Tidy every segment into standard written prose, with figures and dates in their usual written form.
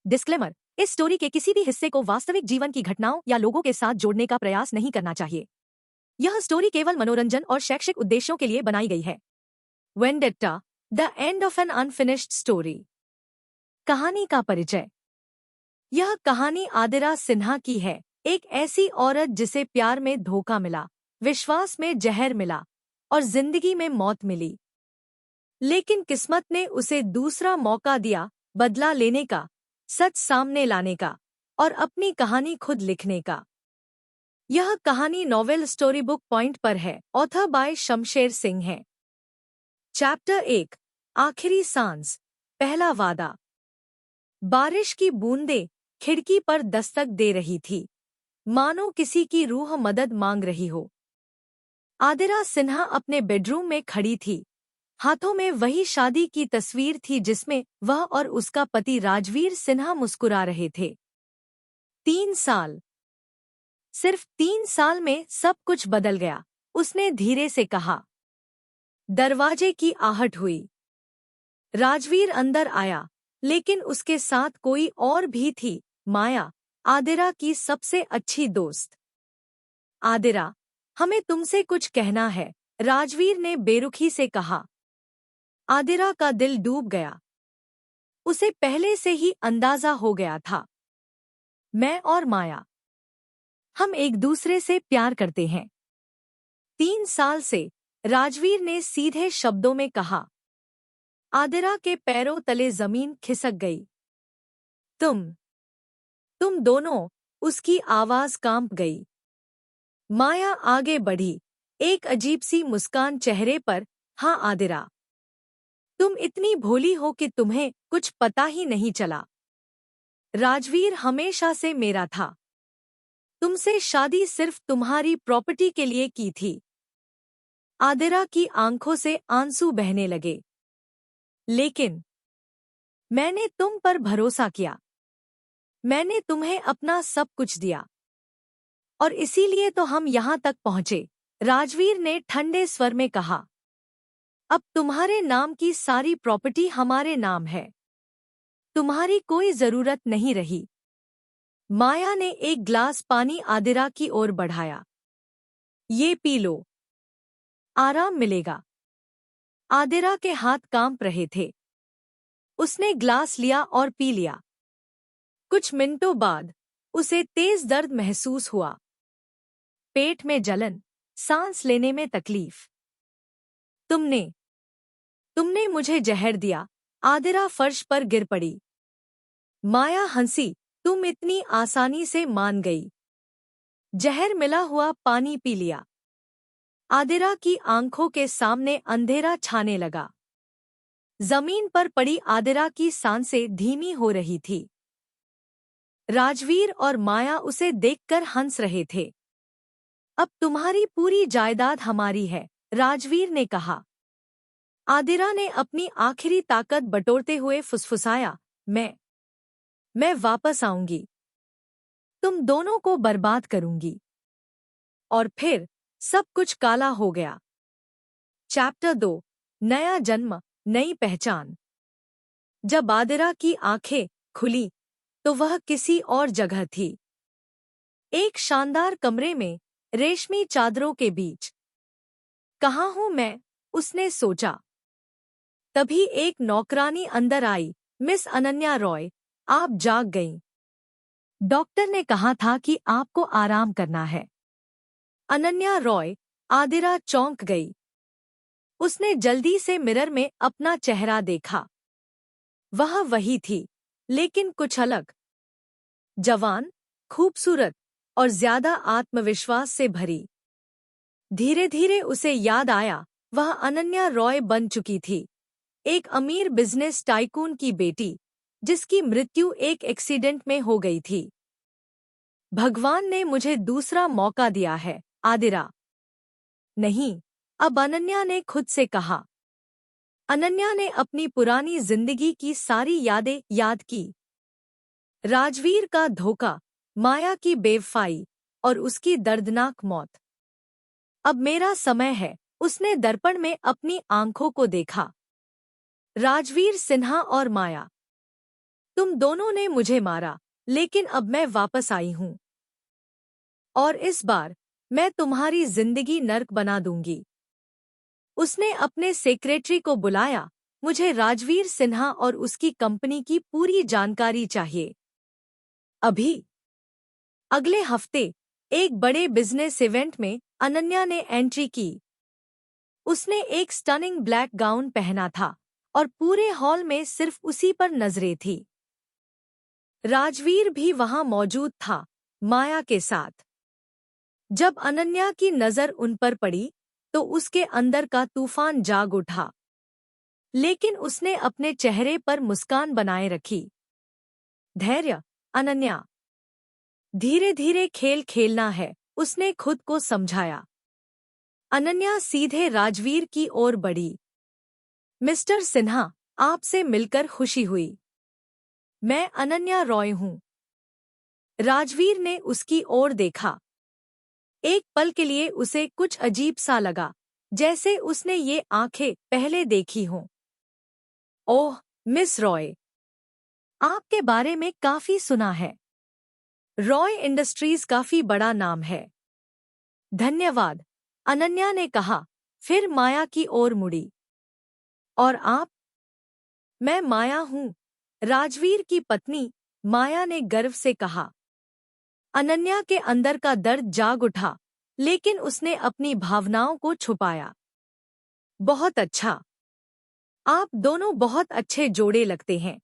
Disclaimer, इस story के किसी भी हिस्से को वास्तविक जीवन की घटनाओं या लोगों के साथ जोड़ने का प्रयास नहीं करना चाहिए। यह स्टोरी केवल मनोरंजन और शैक्षिक उद्देश्यों के लिए बनाई गई है। Vendetta, the end of an unfinished story. कहानी का परिचय। यह कहानी आदिरा सिन्हा की है, एक ऐसी औरत जिसे प्यार में धोखा मिला, विश्वास में जहर मिला और जिंदगी में मौत मिली। लेकिन किस्मत ने उसे दूसरा मौका दिया, बदला लेने का, सच सामने लाने का और अपनी कहानी खुद लिखने का। यह कहानी नॉवेल स्टोरी बुक पॉइंट पर है, ऑथर बाय शमशेर सिंह है। चैप्टर 1, आखिरी सांस, पहला वादा। बारिश की बूंदें खिड़की पर दस्तक दे रही थी, मानो किसी की रूह मदद मांग रही हो। आदिरा सिन्हा अपने बेडरूम में खड़ी थी। हाथों में वही शादी की तस्वीर थी जिसमें वह और उसका पति राजवीर सिन्हा मुस्कुरा रहे थे। 3 साल। सिर्फ 3 साल में सब कुछ बदल गया, उसने धीरे से कहा। दरवाजे की आहट हुई। राजवीर अंदर आया, लेकिन उसके साथ कोई और भी थी, माया, आदिरा की सबसे अच्छी दोस्त। आदिरा, हमें तुमसे कुछ कहना है, राजवीर ने बेरुखी से कहा। आदिरा का दिल डूब गया। उसे पहले से ही अंदाजा हो गया था। मैं और माया, हम एक दूसरे से प्यार करते हैं। 3 साल से, राजवीर ने सीधे शब्दों में कहा। आदिरा के पैरों तले जमीन खिसक गई। तुम दोनों, उसकी आवाज कांप गई। माया आगे बढ़ी, एक अजीब सी मुस्कान चेहरे पर। हाँ आदिरा, तुम इतनी भोली हो कि तुम्हें कुछ पता ही नहीं चला। राजवीर हमेशा से मेरा था। तुमसे शादी सिर्फ तुम्हारी प्रॉपर्टी के लिए की थी। आदिरा की आंखों से आंसू बहने लगे। लेकिन मैंने तुम पर भरोसा किया। मैंने तुम्हें अपना सब कुछ दिया। और इसीलिए तो हम यहां तक पहुंचे, राजवीर ने ठंडे स्वर में कहा। अब तुम्हारे नाम की सारी प्रॉपर्टी हमारे नाम है। तुम्हारी कोई जरूरत नहीं रही। माया ने एक ग्लास पानी आदिरा की ओर बढ़ाया। ये पी लो, आराम मिलेगा। आदिरा के हाथ कांप रहे थे। उसने ग्लास लिया और पी लिया। कुछ मिनटों बाद उसे तेज दर्द महसूस हुआ। पेट में जलन, सांस लेने में तकलीफ। तुमने मुझे जहर दिया। आदिरा फर्श पर गिर पड़ी। माया हंसी। तुम इतनी आसानी से मान गई। जहर मिला हुआ पानी पी लिया। आदिरा की आंखों के सामने अंधेरा छाने लगा। जमीन पर पड़ी आदिरा की सांसें धीमी हो रही थी। राजवीर और माया उसे देखकर हंस रहे थे। अब तुम्हारी पूरी जायदाद हमारी है, राजवीर ने कहा। आदिरा ने अपनी आखिरी ताकत बटोरते हुए फुसफुसाया। मैं वापस आऊंगी। तुम दोनों को बर्बाद करूंगी। और फिर सब कुछ काला हो गया। चैप्टर 2, नया जन्म, नई पहचान। जब आदिरा की आंखें खुली तो वह किसी और जगह थी। एक शानदार कमरे में, रेशमी चादरों के बीच। कहाँ हूं मैं, उसने सोचा। तभी एक नौकरानी अंदर आई। मिस अनन्या रॉय, आप जाग गईं। डॉक्टर ने कहा था कि आपको आराम करना है। अनन्या रॉय। आदिरा चौंक गई। उसने जल्दी से मिरर में अपना चेहरा देखा। वह वही थी, लेकिन कुछ अलग। जवान, खूबसूरत और ज्यादा आत्मविश्वास से भरी। धीरे धीरे उसे याद आया, वह अनन्या रॉय बन चुकी थी, एक अमीर बिजनेस टाइकून की बेटी, जिसकी मृत्यु एक एक्सीडेंट में हो गई थी। भगवान ने मुझे दूसरा मौका दिया है, आदिरा। नहीं, अब अनन्या ने खुद से कहा। अनन्या ने अपनी पुरानी जिंदगी की सारी यादें याद की। राजवीर का धोखा, माया की बेवफाई और उसकी दर्दनाक मौत। अब मेरा समय है, उसने दर्पण में अपनी आंखों को देखा। राजवीर सिन्हा और माया। तुम दोनों ने मुझे मारा, लेकिन अब मैं वापस आई हूं। और इस बार मैं तुम्हारी जिंदगी नर्क बना दूंगी। उसने अपने सेक्रेटरी को बुलाया, मुझे राजवीर सिन्हा और उसकी कंपनी की पूरी जानकारी चाहिए। अभी। अगले हफ्ते एक बड़े बिजनेस इवेंट में अनन्या ने एंट्री की। उसने एक स्टनिंग ब्लैक गाउन पहना था और पूरे हॉल में सिर्फ उसी पर नजरें थी। राजवीर भी वहां मौजूद था, माया के साथ। जब अनन्या की नजर उन पर पड़ी तो उसके अंदर का तूफान जाग उठा, लेकिन उसने अपने चेहरे पर मुस्कान बनाए रखी। धैर्य, अनन्या। धीरे धीरे खेल खेलना है, उसने खुद को समझाया। अनन्या सीधे राजवीर की ओर बढ़ी। मिस्टर सिन्हा, आपसे मिलकर खुशी हुई। मैं अनन्या रॉय हूं। राजवीर ने उसकी ओर देखा। एक पल के लिए उसे कुछ अजीब सा लगा, जैसे उसने ये आंखें पहले देखी हों। ओह, मिस रॉय, आपके बारे में काफी सुना है। रॉय इंडस्ट्रीज काफी बड़ा नाम है। धन्यवाद, अनन्या ने कहा, फिर माया की ओर मुड़ी। और आप? मैं माया हूं, राजवीर की पत्नी, माया ने गर्व से कहा। अनन्या के अंदर का दर्द जाग उठा, लेकिन उसने अपनी भावनाओं को छुपाया। बहुत अच्छा। आप दोनों बहुत अच्छे जोड़े लगते हैं,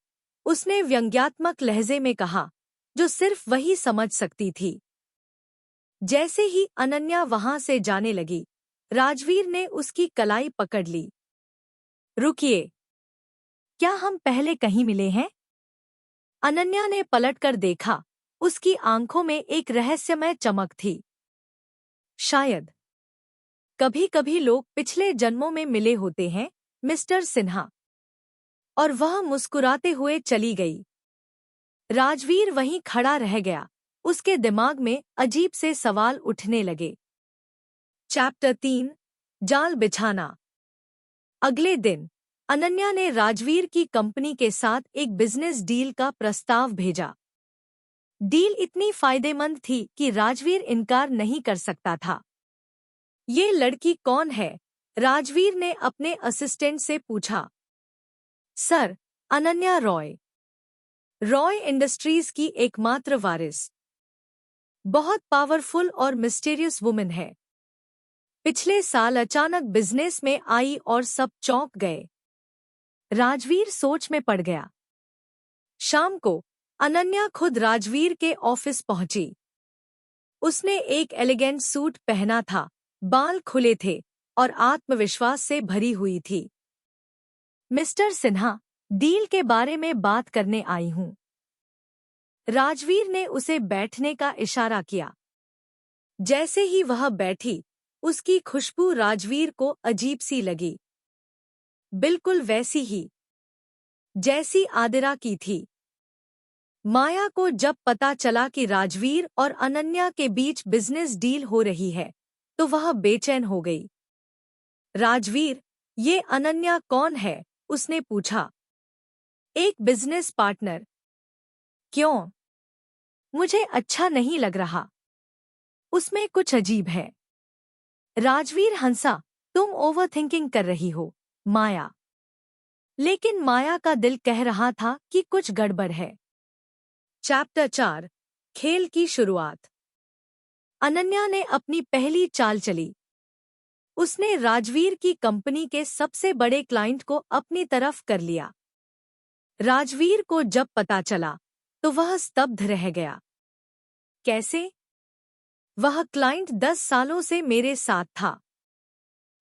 उसने व्यंग्यात्मक लहजे में कहा, जो सिर्फ वही समझ सकती थी। जैसे ही अनन्या वहां से जाने लगी, राजवीर ने उसकी कलाई पकड़ ली। रुकिए, क्या हम पहले कहीं मिले हैं? अनन्या ने पलटकर देखा, उसकी आंखों में एक रहस्यमय चमक थी। शायद। कभी-कभी लोग पिछले जन्मों में मिले होते हैं, मिस्टर सिन्हा। और वह मुस्कुराते हुए चली गई। राजवीर वहीं खड़ा रह गया, उसके दिमाग में अजीब से सवाल उठने लगे। चैप्टर 3, जाल बिछाना। अगले दिन अनन्या ने राजवीर की कंपनी के साथ एक बिजनेस डील का प्रस्ताव भेजा। डील इतनी फायदेमंद थी कि राजवीर इनकार नहीं कर सकता था। ये लड़की कौन है? राजवीर ने अपने असिस्टेंट से पूछा। सर, अनन्या रॉय। रॉय इंडस्ट्रीज की एकमात्र वारिस। बहुत पावरफुल और मिस्टीरियस वुमन है। पिछले साल अचानक बिजनेस में आई और सब चौंक गए। राजवीर सोच में पड़ गया। शाम को अनन्या खुद राजवीर के ऑफिस पहुंची। उसने एक एलिगेंट सूट पहना था, बाल खुले थे और आत्मविश्वास से भरी हुई थी। मिस्टर सिन्हा, डील के बारे में बात करने आई हूं। राजवीर ने उसे बैठने का इशारा किया। जैसे ही वह बैठी, उसकी खुशबू राजवीर को अजीब सी लगी। बिल्कुल वैसी ही जैसी आदिरा की थी। माया को जब पता चला कि राजवीर और अनन्या के बीच बिजनेस डील हो रही है, तो वह बेचैन हो गई। राजवीर, ये अनन्या कौन है? उसने पूछा। एक बिजनेस पार्टनर। क्यों? मुझे अच्छा नहीं लग रहा। उसमें कुछ अजीब है। राजवीर हंसा। तुम ओवरथिंकिंग कर रही हो, माया। लेकिन माया का दिल कह रहा था कि कुछ गड़बड़ है। चैप्टर 4, खेल की शुरुआत। अनन्या ने अपनी पहली चाल चली। उसने राजवीर की कंपनी के सबसे बड़े क्लाइंट को अपनी तरफ कर लिया। राजवीर को जब पता चला, तो वह स्तब्ध रह गया। कैसे? वह क्लाइंट 10 सालों से मेरे साथ था।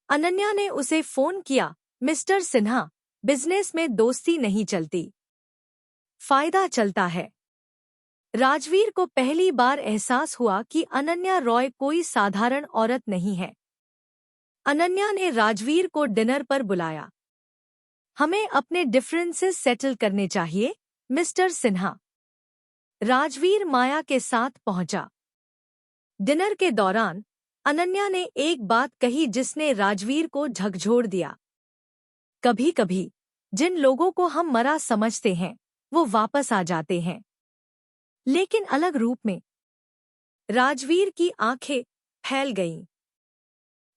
अनन्या ने उसे फोन किया। मिस्टर सिन्हा, बिजनेस में दोस्ती नहीं चलती, फायदा चलता है। राजवीर को पहली बार एहसास हुआ कि अनन्या रॉय कोई साधारण औरत नहीं है। अनन्या ने राजवीर को डिनर पर बुलाया। हमें अपने डिफरेंसेस सेटल करने चाहिए, मिस्टर सिन्हा। राजवीर माया के साथ पहुंचा। डिनर के दौरान अनन्या ने एक बात कही जिसने राजवीर को झकझोर दिया। कभी-कभी जिन लोगों को हम मरा समझते हैं, वो वापस आ जाते हैं, लेकिन अलग रूप में। राजवीर की आंखें फैल गईं।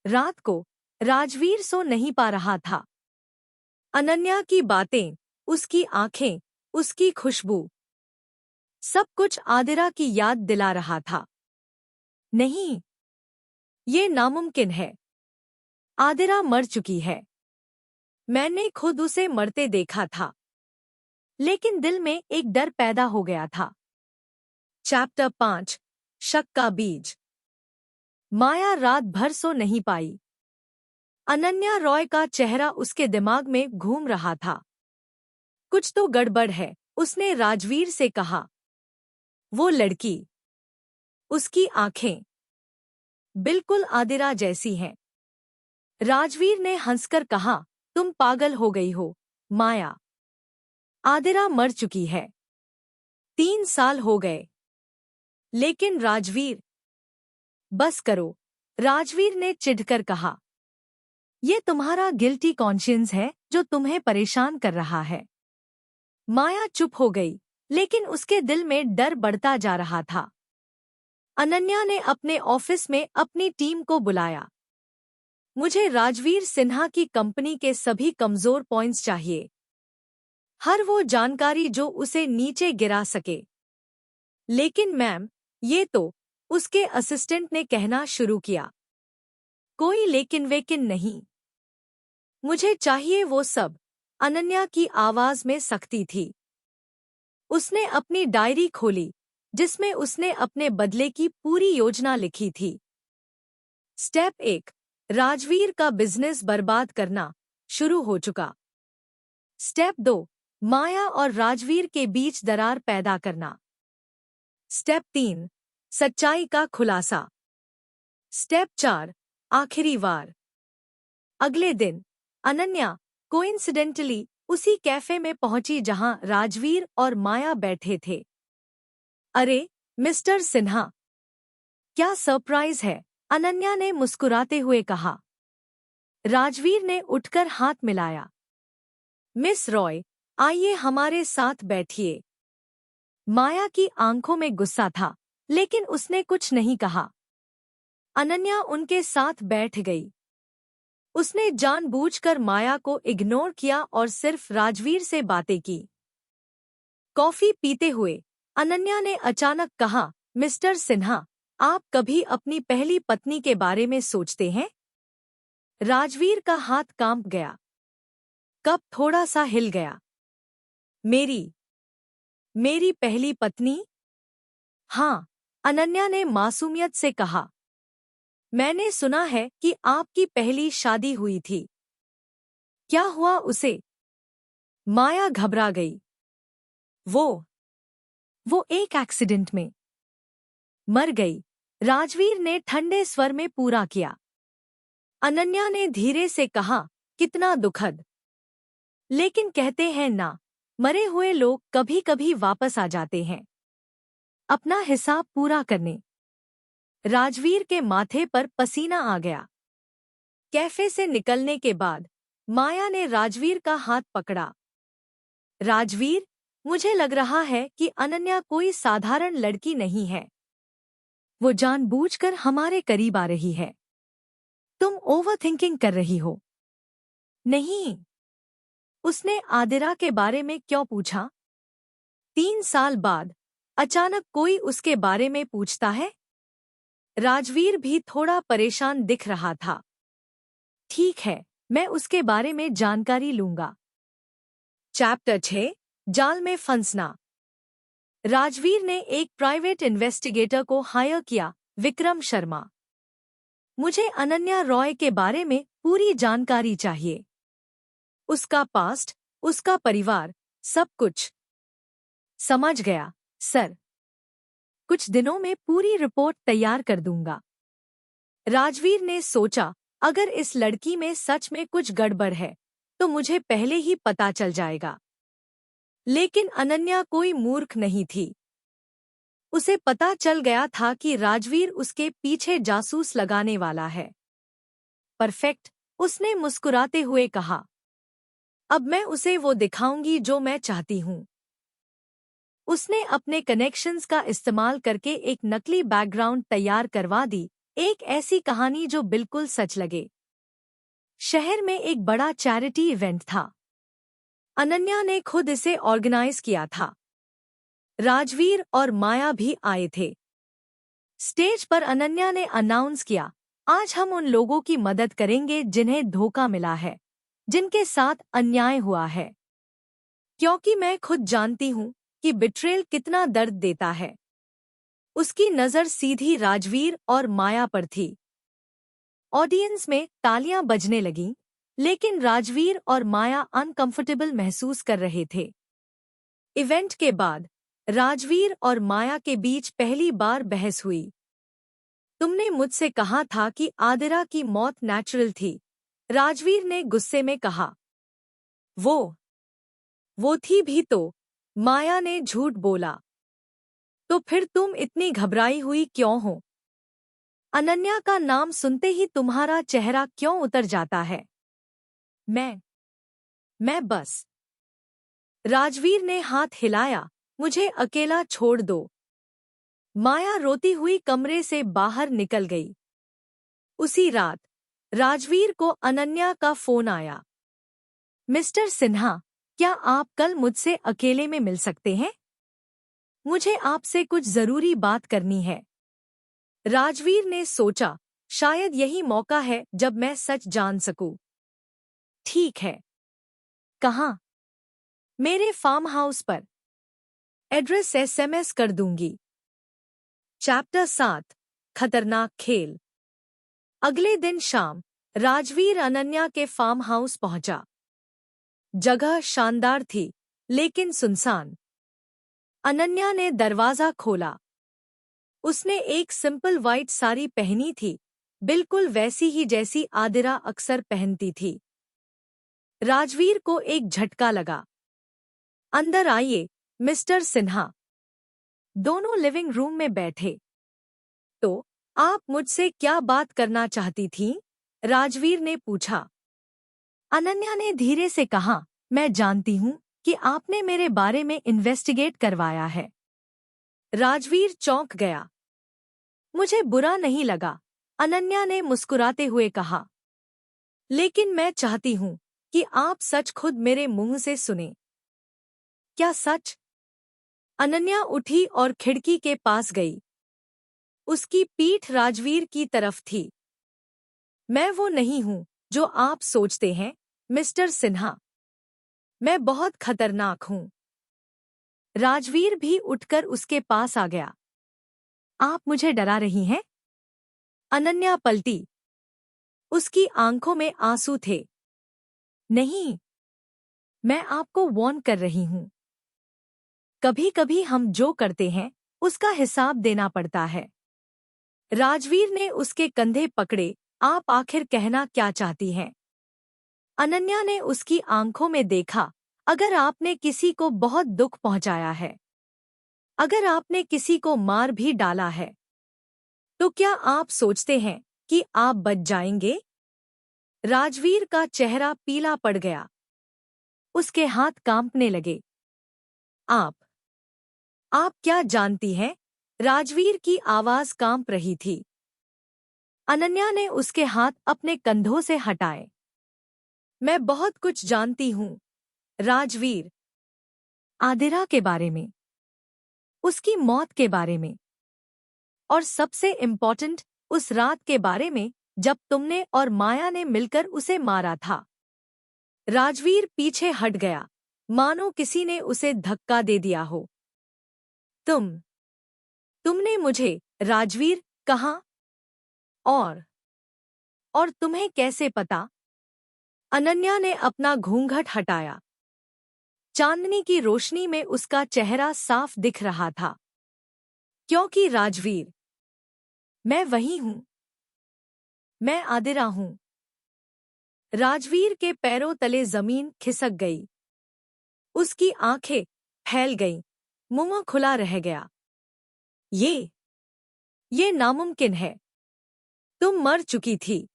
रात को राजवीर सो नहीं पा रहा था। अनन्या की बातें, उसकी आंखें, उसकी खुशबू, सब कुछ आदिरा की याद दिला रहा था। नहीं, ये नामुमकिन है। आदिरा मर चुकी है। मैंने खुद उसे मरते देखा था, लेकिन दिल में एक डर पैदा हो गया था। चैप्टर 5, शक का बीज। माया रात भर सो नहीं पाई। अनन्या रॉय का चेहरा उसके दिमाग में घूम रहा था। कुछ तो गड़बड़ है, उसने राजवीर से कहा। वो लड़की, उसकी आंखें बिल्कुल आदिरा जैसी हैं। राजवीर ने हंसकर कहा, तुम पागल हो गई हो, माया। आदिरा मर चुकी है। 3 साल हो गए। लेकिन राजवीर, बस करो, राजवीर ने चिढ़कर कहा। ये तुम्हारा गिल्टी कॉन्शियंस है जो तुम्हें परेशान कर रहा है। माया चुप हो गई, लेकिन उसके दिल में डर बढ़ता जा रहा था। अनन्या ने अपने ऑफिस में अपनी टीम को बुलाया। मुझे राजवीर सिन्हा की कंपनी के सभी कमजोर पॉइंट्स चाहिए। हर वो जानकारी जो उसे नीचे गिरा सके। लेकिन मैम, ये तो, उसके असिस्टेंट ने कहना शुरू किया। कोई लेकिन वेकिन नहीं। मुझे चाहिए वो सब। अनन्या की आवाज में सख्ती थी। उसने अपनी डायरी खोली, जिसमें उसने अपने बदले की पूरी योजना लिखी थी। स्टेप 1, राजवीर का बिजनेस बर्बाद करना शुरू हो चुका। स्टेप 2, माया और राजवीर के बीच दरार पैदा करना। स्टेप 3, सच्चाई का खुलासा। स्टेप 4, आखिरी वार। अगले दिन अनन्या कोइंसिडेंटली उसी कैफे में पहुंची जहां राजवीर और माया बैठे थे। अरे मिस्टर सिन्हा, क्या सरप्राइज है, अनन्या ने मुस्कुराते हुए कहा। राजवीर ने उठकर हाथ मिलाया। मिस रॉय, आइए हमारे साथ बैठिए। माया की आंखों में गुस्सा था, लेकिन उसने कुछ नहीं कहा। अनन्या उनके साथ बैठ गई। उसने जानबूझकर माया को इग्नोर किया और सिर्फ राजवीर से बातें की। कॉफी पीते हुए अनन्या ने अचानक कहा, मिस्टर सिन्हा, आप कभी अपनी पहली पत्नी के बारे में सोचते हैं? राजवीर का हाथ कांप गया। कप थोड़ा सा हिल गया। मेरी पहली पत्नी? हाँ, अनन्या ने मासूमियत से कहा। मैंने सुना है कि आपकी पहली शादी हुई थी। क्या हुआ उसे? माया घबरा गई। वो एक एक्सीडेंट में मर गई, राजवीर ने ठंडे स्वर में पूरा किया। अनन्या ने धीरे से कहा, कितना दुखद। लेकिन कहते हैं ना, मरे हुए लोग कभी कभी वापस आ जाते हैं, अपना हिसाब पूरा करने। राजवीर के माथे पर पसीना आ गया। कैफे से निकलने के बाद माया ने राजवीर का हाथ पकड़ा। राजवीर, मुझे लग रहा है कि अनन्या कोई साधारण लड़की नहीं है। वो जानबूझकर हमारे करीब आ रही है। तुम ओवरथिंकिंग कर रही हो। नहीं। उसने आदिरा के बारे में क्यों पूछा? 3 साल बाद अचानक कोई उसके बारे में पूछता है? राजवीर भी थोड़ा परेशान दिख रहा था। ठीक है, मैं उसके बारे में जानकारी लूंगा। चैप्टर 6, जाल में फंसना। राजवीर ने एक प्राइवेट इन्वेस्टिगेटर को हायर किया, विक्रम शर्मा। मुझे अनन्या रॉय के बारे में पूरी जानकारी चाहिए। उसका पास्ट, उसका परिवार, सब कुछ। समझ गया, सर। कुछ दिनों में पूरी रिपोर्ट तैयार कर दूंगा। राजवीर ने सोचा, अगर इस लड़की में सच में कुछ गड़बड़ है, तो मुझे पहले ही पता चल जाएगा। लेकिन अनन्या कोई मूर्ख नहीं थी। उसे पता चल गया था कि राजवीर उसके पीछे जासूस लगाने वाला है। परफेक्ट, उसने मुस्कुराते हुए कहा। अब मैं उसे वो दिखाऊंगी जो मैं चाहती हूँ। उसने अपने कनेक्शंस का इस्तेमाल करके एक नकली बैकग्राउंड तैयार करवा दी, एक ऐसी कहानी जो बिल्कुल सच लगे। शहर में एक बड़ा चैरिटी इवेंट था। अनन्या ने खुद इसे ऑर्गेनाइज किया था। राजवीर और माया भी आए थे। स्टेज पर अनन्या ने अनाउंस किया, आज हम उन लोगों की मदद करेंगे जिन्हें धोखा मिला है, जिनके साथ अन्याय हुआ है। क्योंकि मैं खुद जानती हूँ कि बिट्रेल कितना दर्द देता है। उसकी नज़र सीधी राजवीर और माया पर थी। ऑडियंस में तालियां बजने लगीं, लेकिन राजवीर और माया अनकंफर्टेबल महसूस कर रहे थे। इवेंट के बाद राजवीर और माया के बीच पहली बार बहस हुई। तुमने मुझसे कहा था कि आदिरा की मौत नेचुरल थी, राजवीर ने गुस्से में कहा। वो थी भी तो, माया ने झूठ बोला। तो फिर तुम इतनी घबराई हुई क्यों हो? अनन्या का नाम सुनते ही तुम्हारा चेहरा क्यों उतर जाता है? मैं बस। राजवीर ने हाथ हिलाया, मुझे अकेला छोड़ दो। माया रोती हुई कमरे से बाहर निकल गई। उसी रात राजवीर को अनन्या का फोन आया। मिस्टर सिन्हा, क्या आप कल मुझसे अकेले में मिल सकते हैं? मुझे आपसे कुछ जरूरी बात करनी है। राजवीर ने सोचा, शायद यही मौका है जब मैं सच जान सकूं। ठीक है। कहाँ? मेरे फार्म हाउस पर। एड्रेस एसएमएस कर दूंगी। चैप्टर 7, खतरनाक खेल। अगले दिन शाम राजवीर अनन्या के फार्म हाउस पहुंचा। जगह शानदार थी, लेकिन सुनसान। अनन्या ने दरवाजा खोला। उसने एक सिंपल वाइट साड़ी पहनी थी, बिल्कुल वैसी ही जैसी आदिरा अक्सर पहनती थी। राजवीर को एक झटका लगा। अंदर आइए, मिस्टर सिन्हा। दोनों लिविंग रूम में बैठे। तो आप मुझसे क्या बात करना चाहती थीं? राजवीर ने पूछा। अनन्या ने धीरे से कहा, मैं जानती हूँ कि आपने मेरे बारे में इन्वेस्टिगेट करवाया है। राजवीर चौंक गया। मुझे बुरा नहीं लगा, अनन्या ने मुस्कुराते हुए कहा। लेकिन मैं चाहती हूँ कि आप सच खुद मेरे मुंह से सुने। क्या सच? अनन्या उठी और खिड़की के पास गई। उसकी पीठ राजवीर की तरफ थी। मैं वो नहीं हूँ जो आप सोचते हैं, मिस्टर सिन्हा। मैं बहुत खतरनाक हूँ। राजवीर भी उठकर उसके पास आ गया। आप मुझे डरा रही हैं? अनन्या पलटी। उसकी आंखों में आंसू थे। नहीं, मैं आपको वार्न कर रही हूँ। कभी-कभी हम जो करते हैं, उसका हिसाब देना पड़ता है। राजवीर ने उसके कंधे पकड़े, आप आखिर कहना क्या चाहती हैं? अनन्या ने उसकी आंखों में देखा, अगर आपने किसी को बहुत दुख पहुंचाया है, अगर आपने किसी को मार भी डाला है, तो क्या आप सोचते हैं कि आप बच जाएंगे? राजवीर का चेहरा पीला पड़ गया। उसके हाथ कांपने लगे। आप क्या जानती हैं? राजवीर की आवाज कांप रही थी। अनन्या ने उसके हाथ अपने कंधों से हटाए। मैं बहुत कुछ जानती हूँ, राजवीर। आदिरा के बारे में, उसकी मौत के बारे में, और सबसे इम्पोर्टेंट, उस रात के बारे में जब तुमने और माया ने मिलकर उसे मारा था। राजवीर पीछे हट गया, मानो किसी ने उसे धक्का दे दिया हो। तुमने मुझे, राजवीर, कहा? और तुम्हें कैसे पता? अनन्या ने अपना घूंघट हटाया। चांदनी की रोशनी में उसका चेहरा साफ दिख रहा था। क्योंकि राजवीर, मैं वही हूँ। मैं आदिरा हूँ। राजवीर के पैरों तले जमीन खिसक गई। उसकी आंखें फैल गईं, मुंह खुला रह गया। ये नामुमकिन है। तुम मर चुकी थी।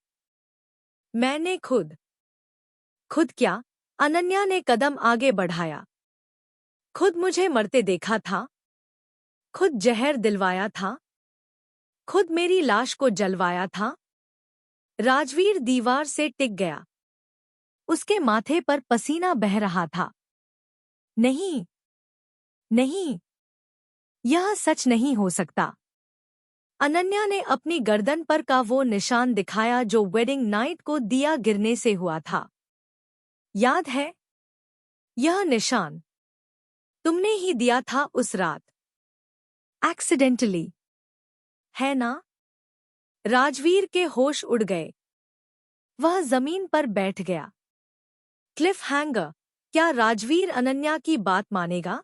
मैंने खुद क्या? अनन्या ने कदम आगे बढ़ाया। खुद मुझे मरते देखा था, खुद जहर दिलवाया था, खुद मेरी लाश को जलवाया था। राजवीर दीवार से टिक गया। उसके माथे पर पसीना बह रहा था। नहीं, नहीं, यह सच नहीं हो सकता। अनन्या ने अपनी गर्दन पर का वो निशान दिखाया जो वेडिंग नाइट को दिया गिरने से हुआ था। याद है? यह निशान तुमने ही दिया था उस रात, एक्सीडेंटली, है ना? राजवीर के होश उड़ गए। वह जमीन पर बैठ गया। क्लिफ हैंगर, क्या राजवीर अनन्या की बात मानेगा?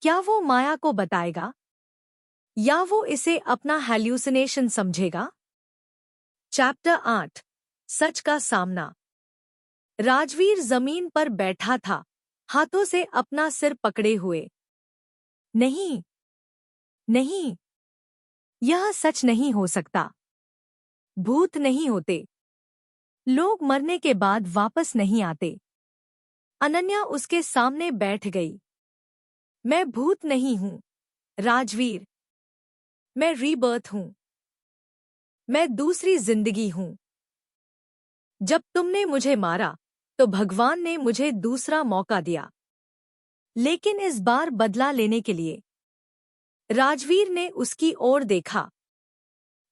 क्या वो माया को बताएगा? या वो इसे अपना हैल्यूसिनेशन समझेगा? चैप्टर 8, सच का सामना। राजवीर जमीन पर बैठा था, हाथों से अपना सिर पकड़े हुए। नहीं, नहीं, यह सच नहीं हो सकता। भूत नहीं होते। लोग मरने के बाद वापस नहीं आते। अनन्या उसके सामने बैठ गई। मैं भूत नहीं हूं, राजवीर। मैं रीबर्थ हूं। मैं दूसरी जिंदगी हूं। जब तुमने मुझे मारा, तो भगवान ने मुझे दूसरा मौका दिया। लेकिन इस बार बदला लेने के लिए। राजवीर ने उसकी ओर देखा।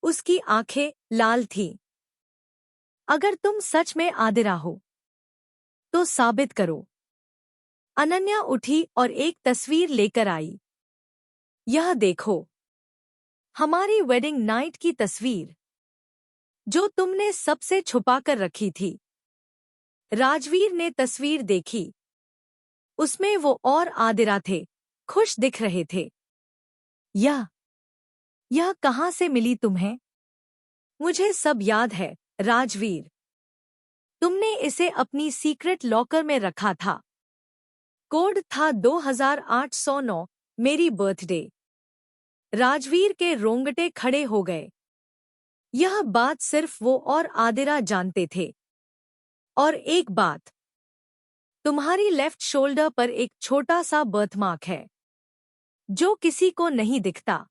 उसकी आंखें लाल थीं। अगर तुम सच में आदिरा हो, तो साबित करो। अनन्या उठी और एक तस्वीर लेकर आई। यह देखो, हमारी वेडिंग नाइट की तस्वीर, जो तुमने सबसे छुपाकर रखी थी। राजवीर ने तस्वीर देखी। उसमें वो और आदिरा थे, खुश दिख रहे थे। यह कहाँ से मिली तुम्हें? मुझे सब याद है, राजवीर। तुमने इसे अपनी सीक्रेट लॉकर में रखा था। कोड था 2809, मेरी बर्थडे। राजवीर के रोंगटे खड़े हो गए। यह बात सिर्फ वो और आदिरा जानते थे। और एक बात, तुम्हारी लेफ्ट शोल्डर पर एक छोटा सा बर्थमार्क है, जो किसी को नहीं दिखता।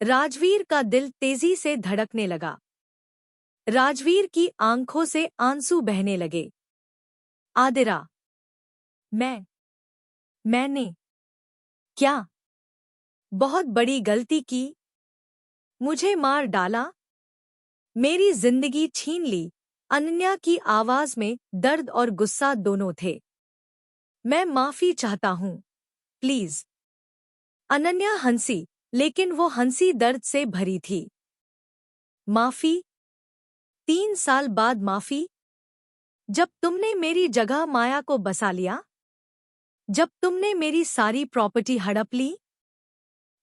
राजवीर का दिल तेजी से धड़कने लगा। राजवीर की आंखों से आंसू बहने लगे। आदिरा, मैंने क्या बहुत बड़ी गलती की? मुझे मार डाला, मेरी जिंदगी छीन ली। अनन्या की आवाज में दर्द और गुस्सा दोनों थे। मैं माफी चाहता हूं, प्लीज। अनन्या हंसी, लेकिन वो हंसी दर्द से भरी थी। माफी? 3 साल बाद माफी? जब तुमने मेरी जगह माया को बसा लिया? जब तुमने मेरी सारी प्रॉपर्टी हड़प ली?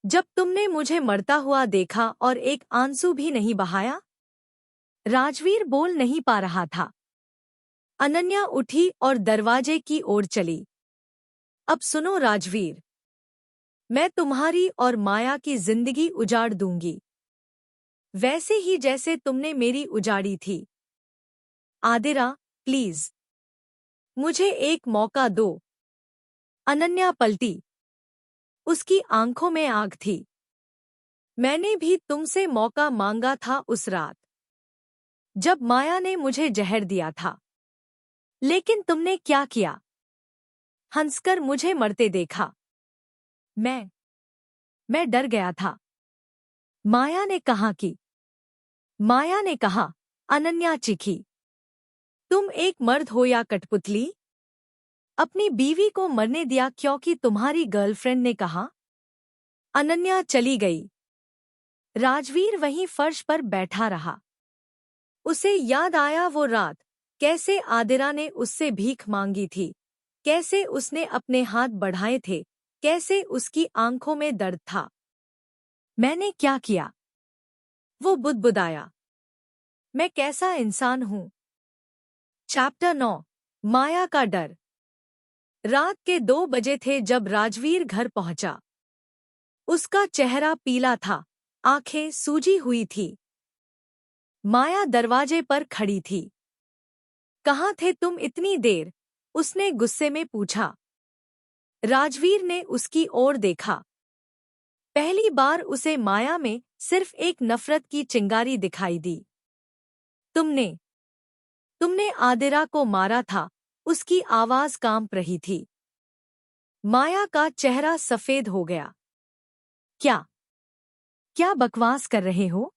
जब तुमने मुझे मरता हुआ देखा और एक आंसू भी नहीं बहाया? राजवीर बोल नहीं पा रहा था। अनन्या उठी और दरवाजे की ओर चली। अब सुनो राजवीर, मैं तुम्हारी और माया की जिंदगी उजाड़ दूंगी, वैसे ही जैसे तुमने मेरी उजाड़ी थी। आदिरा, प्लीज, मुझे एक मौका दो। अनन्या पलटी। उसकी आंखों में आग थी। मैंने भी तुमसे मौका मांगा था उस रात, जब माया ने मुझे जहर दिया था। लेकिन तुमने क्या किया? हंसकर मुझे मरते देखा। मैं डर गया था। माया ने कहा कि माया ने कहा, अनन्या चीखी। तुम एक मर्द हो या कठपुतली? अपनी बीवी को मरने दिया क्योंकि तुम्हारी गर्लफ्रेंड ने कहा? अनन्या चली गई। राजवीर वहीं फर्श पर बैठा रहा। उसे याद आया वो रात, कैसे आदिरा ने उससे भीख मांगी थी, कैसे उसने अपने हाथ बढ़ाए थे, कैसे उसकी आंखों में दर्द था। मैंने क्या किया? वो बुदबुदाया। मैं कैसा इंसान हूं? चैप्टर 9, माया का डर। रात के 2 बजे थे जब राजवीर घर पहुंचा। उसका चेहरा पीला था, आंखें सूजी हुई थी। माया दरवाजे पर खड़ी थी। कहाँ थे तुम इतनी देर? उसने गुस्से में पूछा। राजवीर ने उसकी ओर देखा। पहली बार उसे माया में सिर्फ एक नफरत की चिंगारी दिखाई दी। तुमने तुमने आदिरा को मारा था, उसकी आवाज कांप रही थी। माया का चेहरा सफेद हो गया। क्या क्या बकवास कर रहे हो?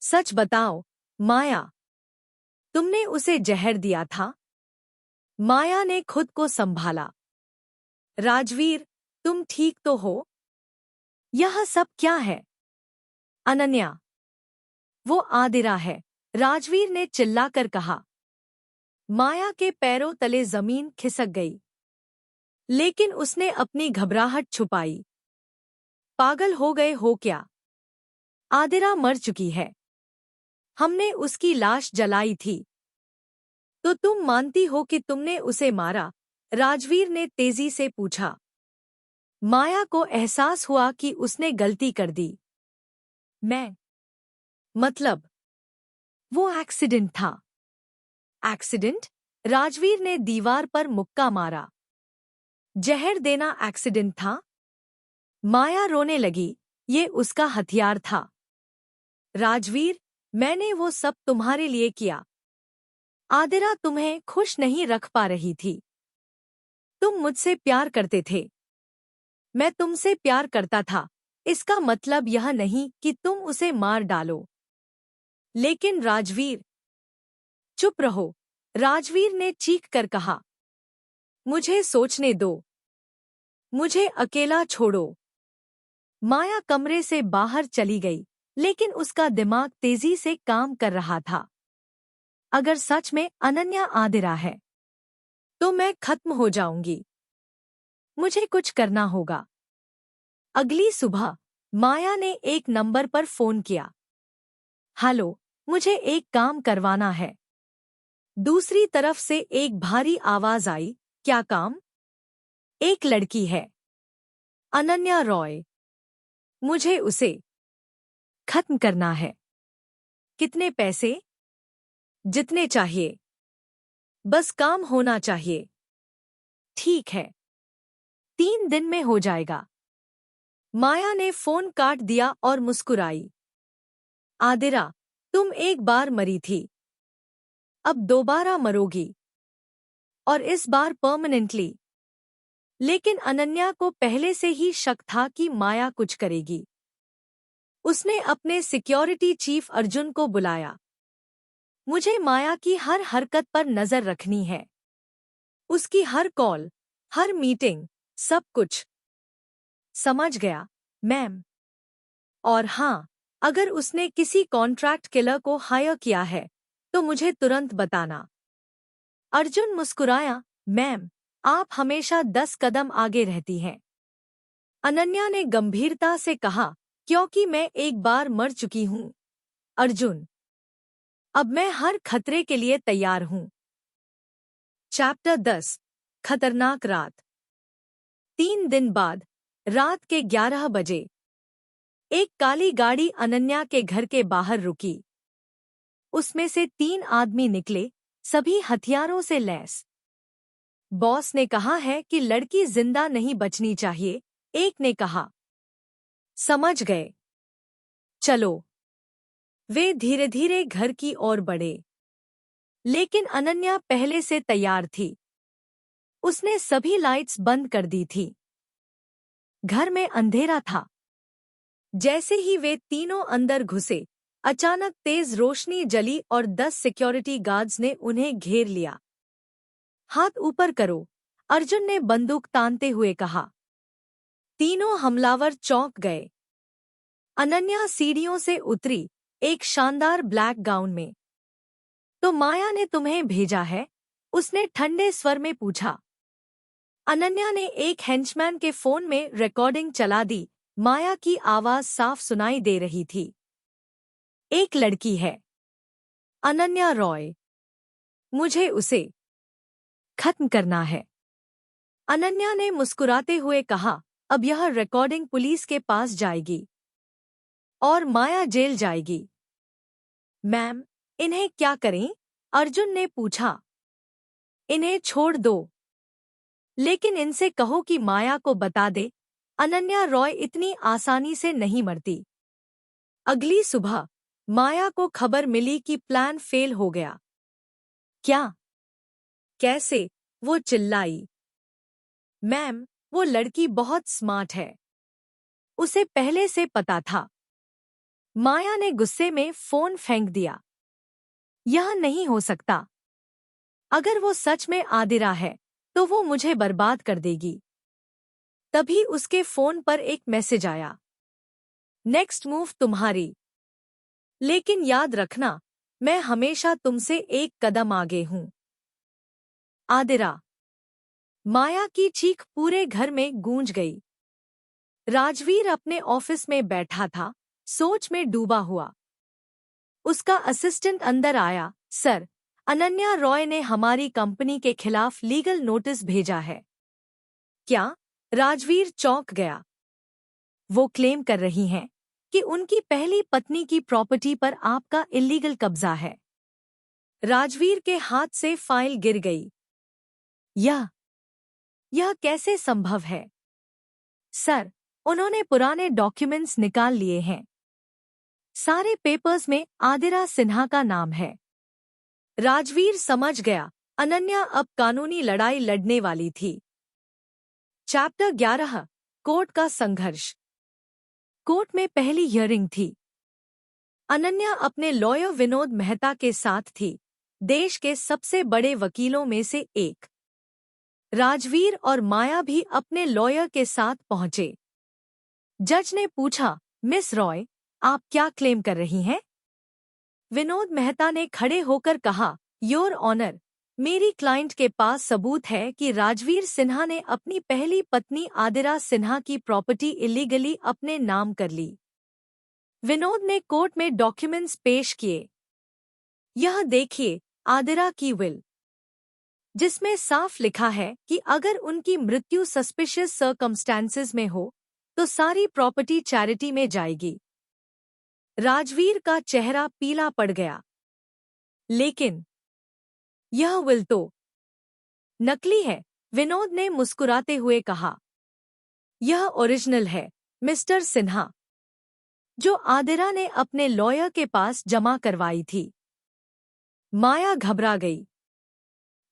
सच बताओ, माया, तुमने उसे जहर दिया था? माया ने खुद को संभाला। राजवीर, तुम ठीक तो हो? यह सब क्या है? अनन्या, वो आदिरा है, राजवीर ने चिल्लाकर कहा। माया के पैरों तले जमीन खिसक गई, लेकिन उसने अपनी घबराहट छुपाई। पागल हो गए हो क्या? आदिरा मर चुकी है। हमने उसकी लाश जलाई थी। तो तुम मानती हो कि तुमने उसे मारा? राजवीर ने तेजी से पूछा। माया को एहसास हुआ कि उसने गलती कर दी। मैं मतलब, वो एक्सीडेंट था। एक्सीडेंट? राजवीर ने दीवार पर मुक्का मारा। जहर देना एक्सीडेंट था? माया रोने लगी। ये उसका हथियार था। राजवीर, मैंने वो सब तुम्हारे लिए किया। आदिरा तुम्हें खुश नहीं रख पा रही थी। तुम मुझसे प्यार करते थे। मैं तुमसे प्यार करता था। इसका मतलब यह नहीं कि तुम उसे मार डालो। लेकिन राजवीर, चुप रहो, राजवीर ने चीख कर कहा। मुझे सोचने दो। मुझे अकेला छोड़ो। माया कमरे से बाहर चली गई, लेकिन उसका दिमाग तेजी से काम कर रहा था। अगर सच में अनन्या आदिरा है, तो मैं खत्म हो जाऊंगी। मुझे कुछ करना होगा। अगली सुबह माया ने एक नंबर पर फोन किया। हेलो, मुझे एक काम करवाना है। दूसरी तरफ से एक भारी आवाज आई। क्या काम? एक लड़की है, अनन्या रॉय। मुझे उसे खत्म करना है। कितने पैसे? जितने चाहिए। बस काम होना चाहिए। ठीक है, 3 दिन में हो जाएगा। माया ने फोन काट दिया और मुस्कुराई। आदिरा, तुम एक बार मरी थी, अब दोबारा मरोगी, और इस बार परमानेंटली। लेकिन अनन्या को पहले से ही शक था कि माया कुछ करेगी। उसने अपने सिक्योरिटी चीफ अर्जुन को बुलाया। मुझे माया की हर हरकत पर नजर रखनी है। उसकी हर कॉल, हर मीटिंग, सब कुछ। समझ गया, मैम। और हाँ, अगर उसने किसी कॉन्ट्रैक्ट किलर को हायर किया है, तो मुझे तुरंत बताना। अर्जुन मुस्कुराया। मैम, आप हमेशा 10 कदम आगे रहती हैं। अनन्या ने गंभीरता से कहा, क्योंकि मैं एक बार मर चुकी हूँ। अर्जुन, अब मैं हर खतरे के लिए तैयार हूँ। चैप्टर 10, खतरनाक रात। 3 दिन बाद, रात के 11 बजे, एक काली गाड़ी अनन्या के घर के बाहर रुकी। उसमें से 3 आदमी निकले, सभी हथियारों से लैस। बॉस ने कहा है कि लड़की जिंदा नहीं बचनी चाहिए, एक ने कहा। समझ गए। चलो। वे धीरे धीरे घर की ओर बढ़े। लेकिन अनन्या पहले से तैयार थी। उसने सभी लाइट्स बंद कर दी थी। घर में अंधेरा था। जैसे ही वे तीनों अंदर घुसे, अचानक तेज रोशनी जली और 10 सिक्योरिटी गार्ड्स ने उन्हें घेर लिया। हाथ ऊपर करो, अर्जुन ने बंदूक तानते हुए कहा। तीनों हमलावर चौंक गए। अनन्या सीढ़ियों से उतरी, एक शानदार ब्लैक गाउन में। तो माया ने तुम्हें भेजा है? उसने ठंडे स्वर में पूछा। अनन्या ने एक हेंचमैन के फोन में रिकॉर्डिंग चला दी। माया की आवाज साफ सुनाई दे रही थी। एक लड़की है, अनन्या रॉय। मुझे उसे खत्म करना है। अनन्या ने मुस्कुराते हुए कहा, अब यह रिकॉर्डिंग पुलिस के पास जाएगी और माया जेल जाएगी। मैम, इन्हें क्या करें? अर्जुन ने पूछा। इन्हें छोड़ दो। लेकिन इनसे कहो कि माया को बता दे, अनन्या रॉय इतनी आसानी से नहीं मरती। अगली सुबह माया को खबर मिली कि प्लान फेल हो गया। क्या? कैसे? वो चिल्लाई। मैम, वो लड़की बहुत स्मार्ट है। उसे पहले से पता था। माया ने गुस्से में फोन फेंक दिया। यह नहीं हो सकता। अगर वो सच में आदिरा है तो वो मुझे बर्बाद कर देगी। तभी उसके फोन पर एक मैसेज आया। नेक्स्ट मूव तुम्हारी। लेकिन याद रखना, मैं हमेशा तुमसे एक कदम आगे हूं। आदिरा। माया की चीख पूरे घर में गूंज गई। राजवीर अपने ऑफिस में बैठा था, सोच में डूबा हुआ। उसका असिस्टेंट अंदर आया। सर, अनन्या रॉय ने हमारी कंपनी के खिलाफ लीगल नोटिस भेजा है। क्या? राजवीर चौंक गया। वो क्लेम कर रही हैं कि उनकी पहली पत्नी की प्रॉपर्टी पर आपका इल्लीगल कब्जा है। राजवीर के हाथ से फाइल गिर गई। यह कैसे संभव है? सर, उन्होंने पुराने डॉक्यूमेंट्स निकाल लिए हैं। सारे पेपर्स में आदिरा सिन्हा का नाम है। राजवीर समझ गया, अनन्या अब कानूनी लड़ाई लड़ने वाली थी। चैप्टर 11, कोर्ट का संघर्ष। कोर्ट में पहली हियरिंग थी। अनन्या अपने लॉयर विनोद मेहता के साथ थी, देश के सबसे बड़े वकीलों में से एक। राजवीर और माया भी अपने लॉयर के साथ पहुंचे। जज ने पूछा, मिस रॉय, आप क्या क्लेम कर रही हैं? विनोद मेहता ने खड़े होकर कहा, योर ऑनर, मेरी क्लाइंट के पास सबूत है कि राजवीर सिन्हा ने अपनी पहली पत्नी आदिरा सिन्हा की प्रॉपर्टी इलीगली अपने नाम कर ली। विनोद ने कोर्ट में डॉक्यूमेंट्स पेश किए। यह देखिए, आदिरा की विल, जिसमें साफ लिखा है कि अगर उनकी मृत्यु सस्पिशियस सर्कमस्टेंसेस में हो तो सारी प्रॉपर्टी चैरिटी में जाएगी। राजवीर का चेहरा पीला पड़ गया। लेकिन यह विल तो नकली है, विनोद ने मुस्कुराते हुए कहा। यह ओरिजिनल है, मिस्टर सिन्हा, जो आदिरा ने अपने लॉयर के पास जमा करवाई थी। माया घबरा गई।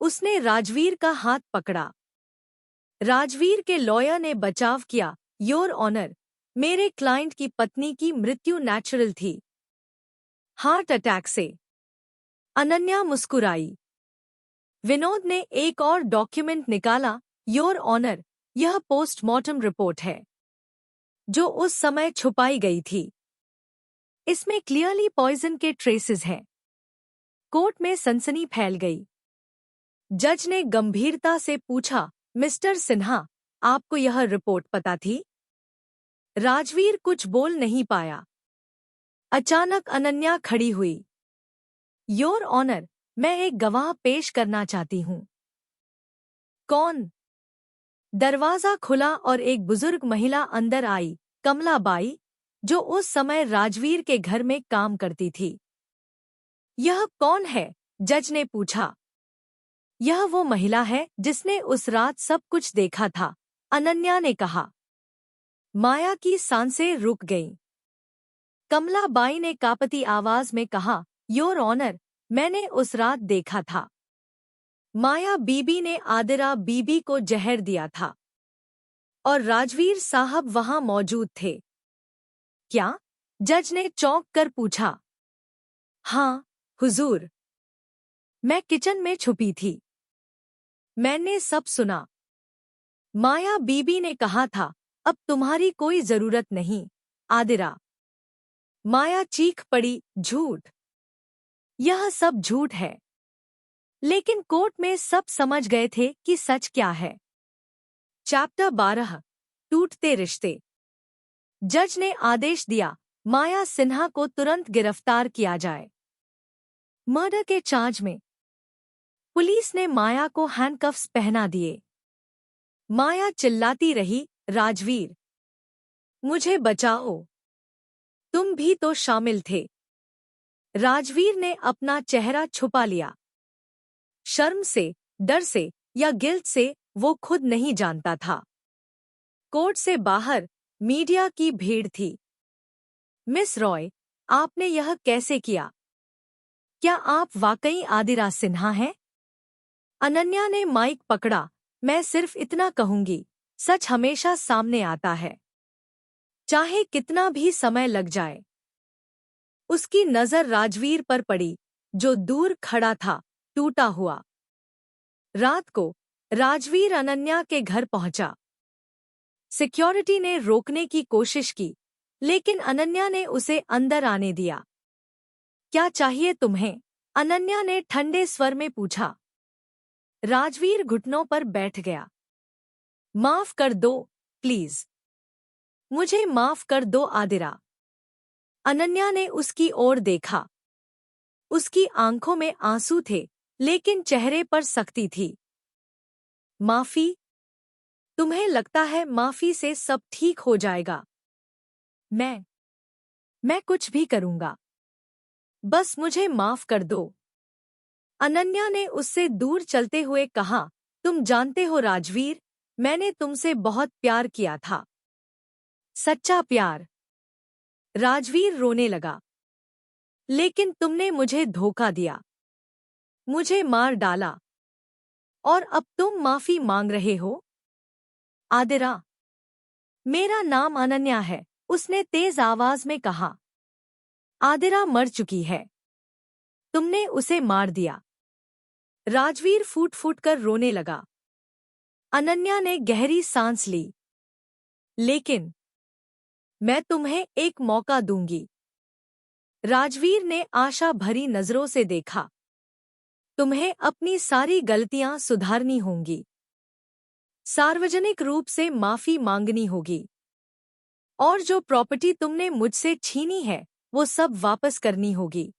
उसने राजवीर का हाथ पकड़ा। राजवीर के लॉयर ने बचाव किया, योर ऑनर, मेरे क्लाइंट की पत्नी की मृत्यु नेचुरल थी, हार्ट अटैक से। अनन्या मुस्कुराई। विनोद ने एक और डॉक्यूमेंट निकाला, योर ऑनर, यह पोस्टमार्टम रिपोर्ट है, जो उस समय छुपाई गई थी। इसमें क्लियरली पॉइजन के ट्रेसेस हैं। कोर्ट में सनसनी फैल गई। जज ने गंभीरता से पूछा, मिस्टर सिन्हा, आपको यह रिपोर्ट पता थी? राजवीर कुछ बोल नहीं पाया। अचानक अनन्या खड़ी हुई। योर ऑनर, मैं एक गवाह पेश करना चाहती हूँ। कौन? दरवाजा खुला और एक बुजुर्ग महिला अंदर आई, कमलाबाई, जो उस समय राजवीर के घर में काम करती थी। यह कौन है? जज ने पूछा। यह वो महिला है जिसने उस रात सब कुछ देखा था, अनन्या ने कहा। माया की सांसें रुक गईं। कमलाबाई ने कांपती आवाज में कहा, योर ऑनर, मैंने उस रात देखा था। माया बीबी ने आदिरा बीबी को जहर दिया था और राजवीर साहब वहां मौजूद थे। क्या? जज ने चौंक कर पूछा। हाँ, हुजूर। मैं किचन में छुपी थी। मैंने सब सुना। माया बीबी ने कहा था, अब तुम्हारी कोई जरूरत नहीं, आदिरा। माया चीख पड़ी, झूठ। यह सब झूठ है। लेकिन कोर्ट में सब समझ गए थे कि सच क्या है। चैप्टर 12, टूटते रिश्ते। जज ने आदेश दिया, माया सिन्हा को तुरंत गिरफ्तार किया जाए। मर्डर के चार्ज में। पुलिस ने माया को हैंडकफ्स पहना दिए। माया चिल्लाती रही, राजवीर, मुझे बचाओ, तुम भी तो शामिल थे। राजवीर ने अपना चेहरा छुपा लिया। शर्म से, डर से या गिल्ट से वो खुद नहीं जानता था। कोर्ट से बाहर मीडिया की भीड़ थी। मिस रॉय, आपने यह कैसे किया? क्या आप वाकई आदिरा सिन्हा हैं? अनन्या ने माइक पकड़ा। मैं सिर्फ इतना कहूंगी, सच हमेशा सामने आता है, चाहे कितना भी समय लग जाए। उसकी नजर राजवीर पर पड़ी, जो दूर खड़ा था, टूटा हुआ। रात को राजवीर अनन्या के घर पहुंचा। सिक्योरिटी ने रोकने की कोशिश की, लेकिन अनन्या ने उसे अंदर आने दिया। क्या चाहिए तुम्हें? अनन्या ने ठंडे स्वर में पूछा। राजवीर घुटनों पर बैठ गया। माफ कर दो, प्लीज। मुझे माफ कर दो आदिरा। अनन्या ने उसकी ओर देखा। उसकी आंखों में आंसू थे, लेकिन चेहरे पर सख्ती थी। माफी? तुम्हें लगता है माफी से सब ठीक हो जाएगा? मैं कुछ भी करूंगा। बस मुझे माफ कर दो। अनन्या ने उससे दूर चलते हुए कहा, तुम जानते हो राजवीर, मैंने तुमसे बहुत प्यार किया था। सच्चा प्यार। राजवीर रोने लगा। लेकिन तुमने मुझे धोखा दिया, मुझे मार डाला, और अब तुम माफी मांग रहे हो? आदिरा, मेरा नाम अनन्या है, उसने तेज आवाज में कहा। आदिरा मर चुकी है। तुमने उसे मार दिया। राजवीर फूट फूट कर रोने लगा। अनन्या ने गहरी सांस ली। लेकिन मैं तुम्हें एक मौका दूंगी। राजवीर ने आशा भरी नजरों से देखा। तुम्हें अपनी सारी गलतियां सुधारनी होंगी। सार्वजनिक रूप से माफी मांगनी होगी। और जो प्रॉपर्टी तुमने मुझसे छीनी है, वो सब वापस करनी होगी।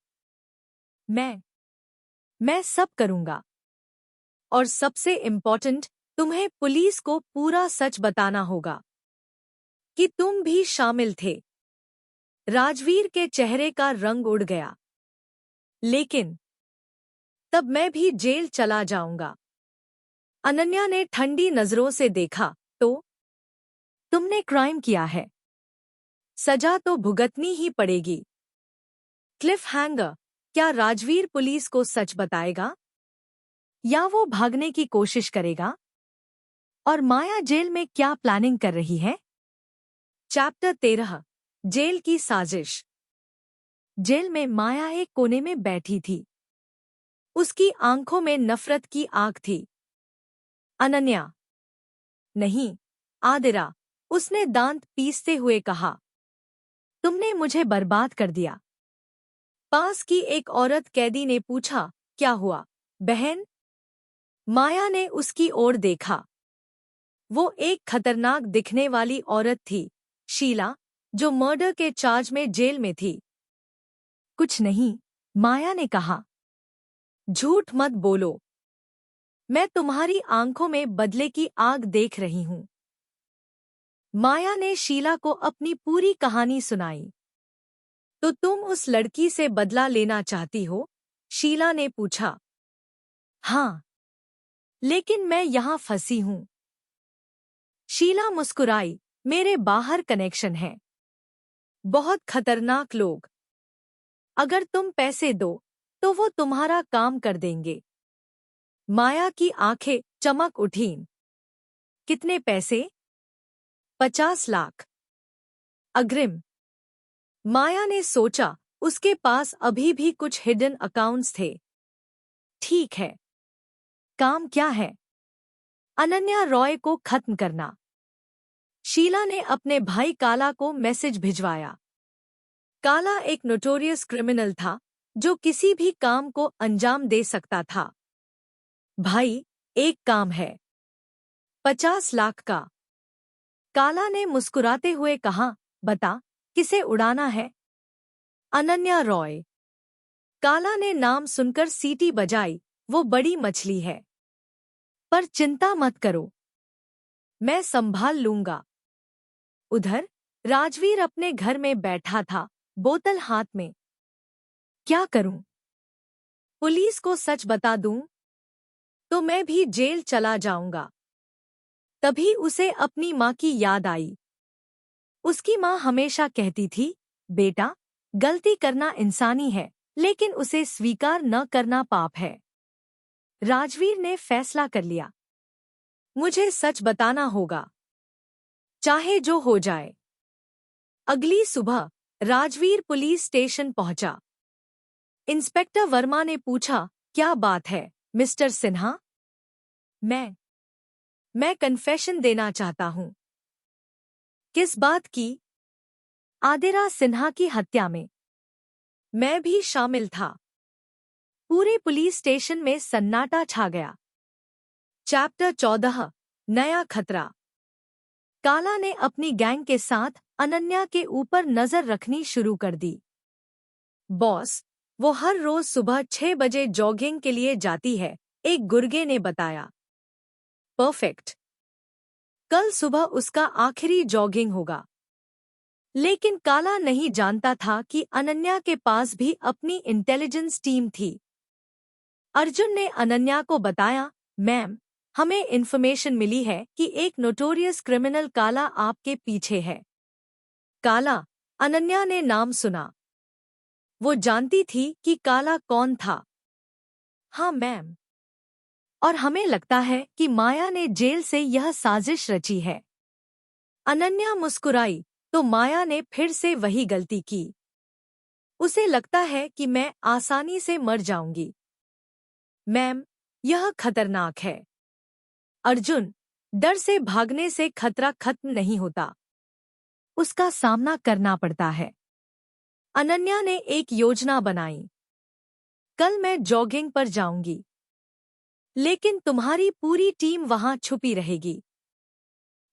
मैं सब करूंगा। और सबसे इम्पोर्टेंट, तुम्हें पुलिस को पूरा सच बताना होगा कि तुम भी शामिल थे। राजवीर के चेहरे का रंग उड़ गया। लेकिन तब मैं भी जेल चला जाऊंगा। अनन्या ने ठंडी नजरों से देखा। तो तुमने क्राइम किया है, सजा तो भुगतनी ही पड़ेगी। Cliff hanger. क्या राजवीर पुलिस को सच बताएगा, या वो भागने की कोशिश करेगा? और माया जेल में क्या प्लानिंग कर रही है? चैप्टर 13, जेल की साजिश। जेल में माया एक कोने में बैठी थी। उसकी आंखों में नफरत की आग थी। अनन्या। नहीं, आदिरा, उसने दांत पीसते हुए कहा। तुमने मुझे बर्बाद कर दिया। पास की एक औरत कैदी ने पूछा, क्या हुआ, बहन? माया ने उसकी ओर देखा। वो एक खतरनाक दिखने वाली औरत थी, शीला, जो मर्डर के चार्ज में जेल में थी। कुछ नहीं, माया ने कहा। झूठ मत बोलो। मैं तुम्हारी आंखों में बदले की आग देख रही हूं। माया ने शीला को अपनी पूरी कहानी सुनाई। तो तुम उस लड़की से बदला लेना चाहती हो? शीला ने पूछा। हाँ, लेकिन मैं यहां फंसी हूं। शीला मुस्कुराई। मेरे बाहर कनेक्शन है, बहुत खतरनाक लोग। अगर तुम पैसे दो, तो वो तुम्हारा काम कर देंगे। माया की आंखें चमक उठीं। कितने पैसे? 50 लाख। अग्रिम। माया ने सोचा, उसके पास अभी भी कुछ हिडन अकाउंट्स थे। ठीक है। काम क्या है? अनन्या रॉय को खत्म करना। शीला ने अपने भाई काला को मैसेज भिजवाया। काला एक नोटोरियस क्रिमिनल था, जो किसी भी काम को अंजाम दे सकता था। भाई, एक काम है, 50 लाख का। काला ने मुस्कुराते हुए कहा, बता, किसे उड़ाना है? अनन्या रॉय। काला ने नाम सुनकर सीटी बजाई। वो बड़ी मछली है। पर चिंता मत करो, मैं संभाल लूंगा। उधर राजवीर अपने घर में बैठा था, बोतल हाथ में। क्या करूं? पुलिस को सच बता दूं तो मैं भी जेल चला जाऊंगा। तभी उसे अपनी माँ की याद आई। उसकी माँ हमेशा कहती थी, बेटा, गलती करना इंसानी है, लेकिन उसे स्वीकार न करना पाप है। राजवीर ने फैसला कर लिया, मुझे सच बताना होगा, चाहे जो हो जाए। अगली सुबह राजवीर पुलिस स्टेशन पहुंचा। इंस्पेक्टर वर्मा ने पूछा, क्या बात है मिस्टर सिन्हा? मैं कन्फेशन देना चाहता हूं। किस बात की? आदिरा सिन्हा की हत्या में। मैं भी शामिल था। पूरे पुलिस स्टेशन में सन्नाटा छा गया। चैप्टर 14, नया खतरा। काला ने अपनी गैंग के साथ अनन्या के ऊपर नजर रखनी शुरू कर दी। बॉस, वो हर रोज सुबह 6 बजे जॉगिंग के लिए जाती है, एक गुर्गे ने बताया। परफेक्ट। कल सुबह उसका आखिरी जॉगिंग होगा। लेकिन काला नहीं जानता था कि अनन्या के पास भी अपनी इंटेलिजेंस टीम थी। अर्जुन ने अनन्या को बताया, मैम, हमें इन्फॉर्मेशन मिली है कि एक नोटोरियस क्रिमिनल काला आपके पीछे है। काला? अनन्या ने नाम सुना। वो जानती थी कि काला कौन था। हाँ मैम। और हमें लगता है कि माया ने जेल से यह साजिश रची है। अनन्या मुस्कुराई, तो माया ने फिर से वही गलती की। उसे लगता है कि मैं आसानी से मर जाऊंगी। मैम, यह खतरनाक है। अर्जुन, डर से भागने से खतरा खत्म नहीं होता, उसका सामना करना पड़ता है। अनन्या ने एक योजना बनाई। कल मैं जॉगिंग पर जाऊंगी, लेकिन तुम्हारी पूरी टीम वहां छुपी रहेगी।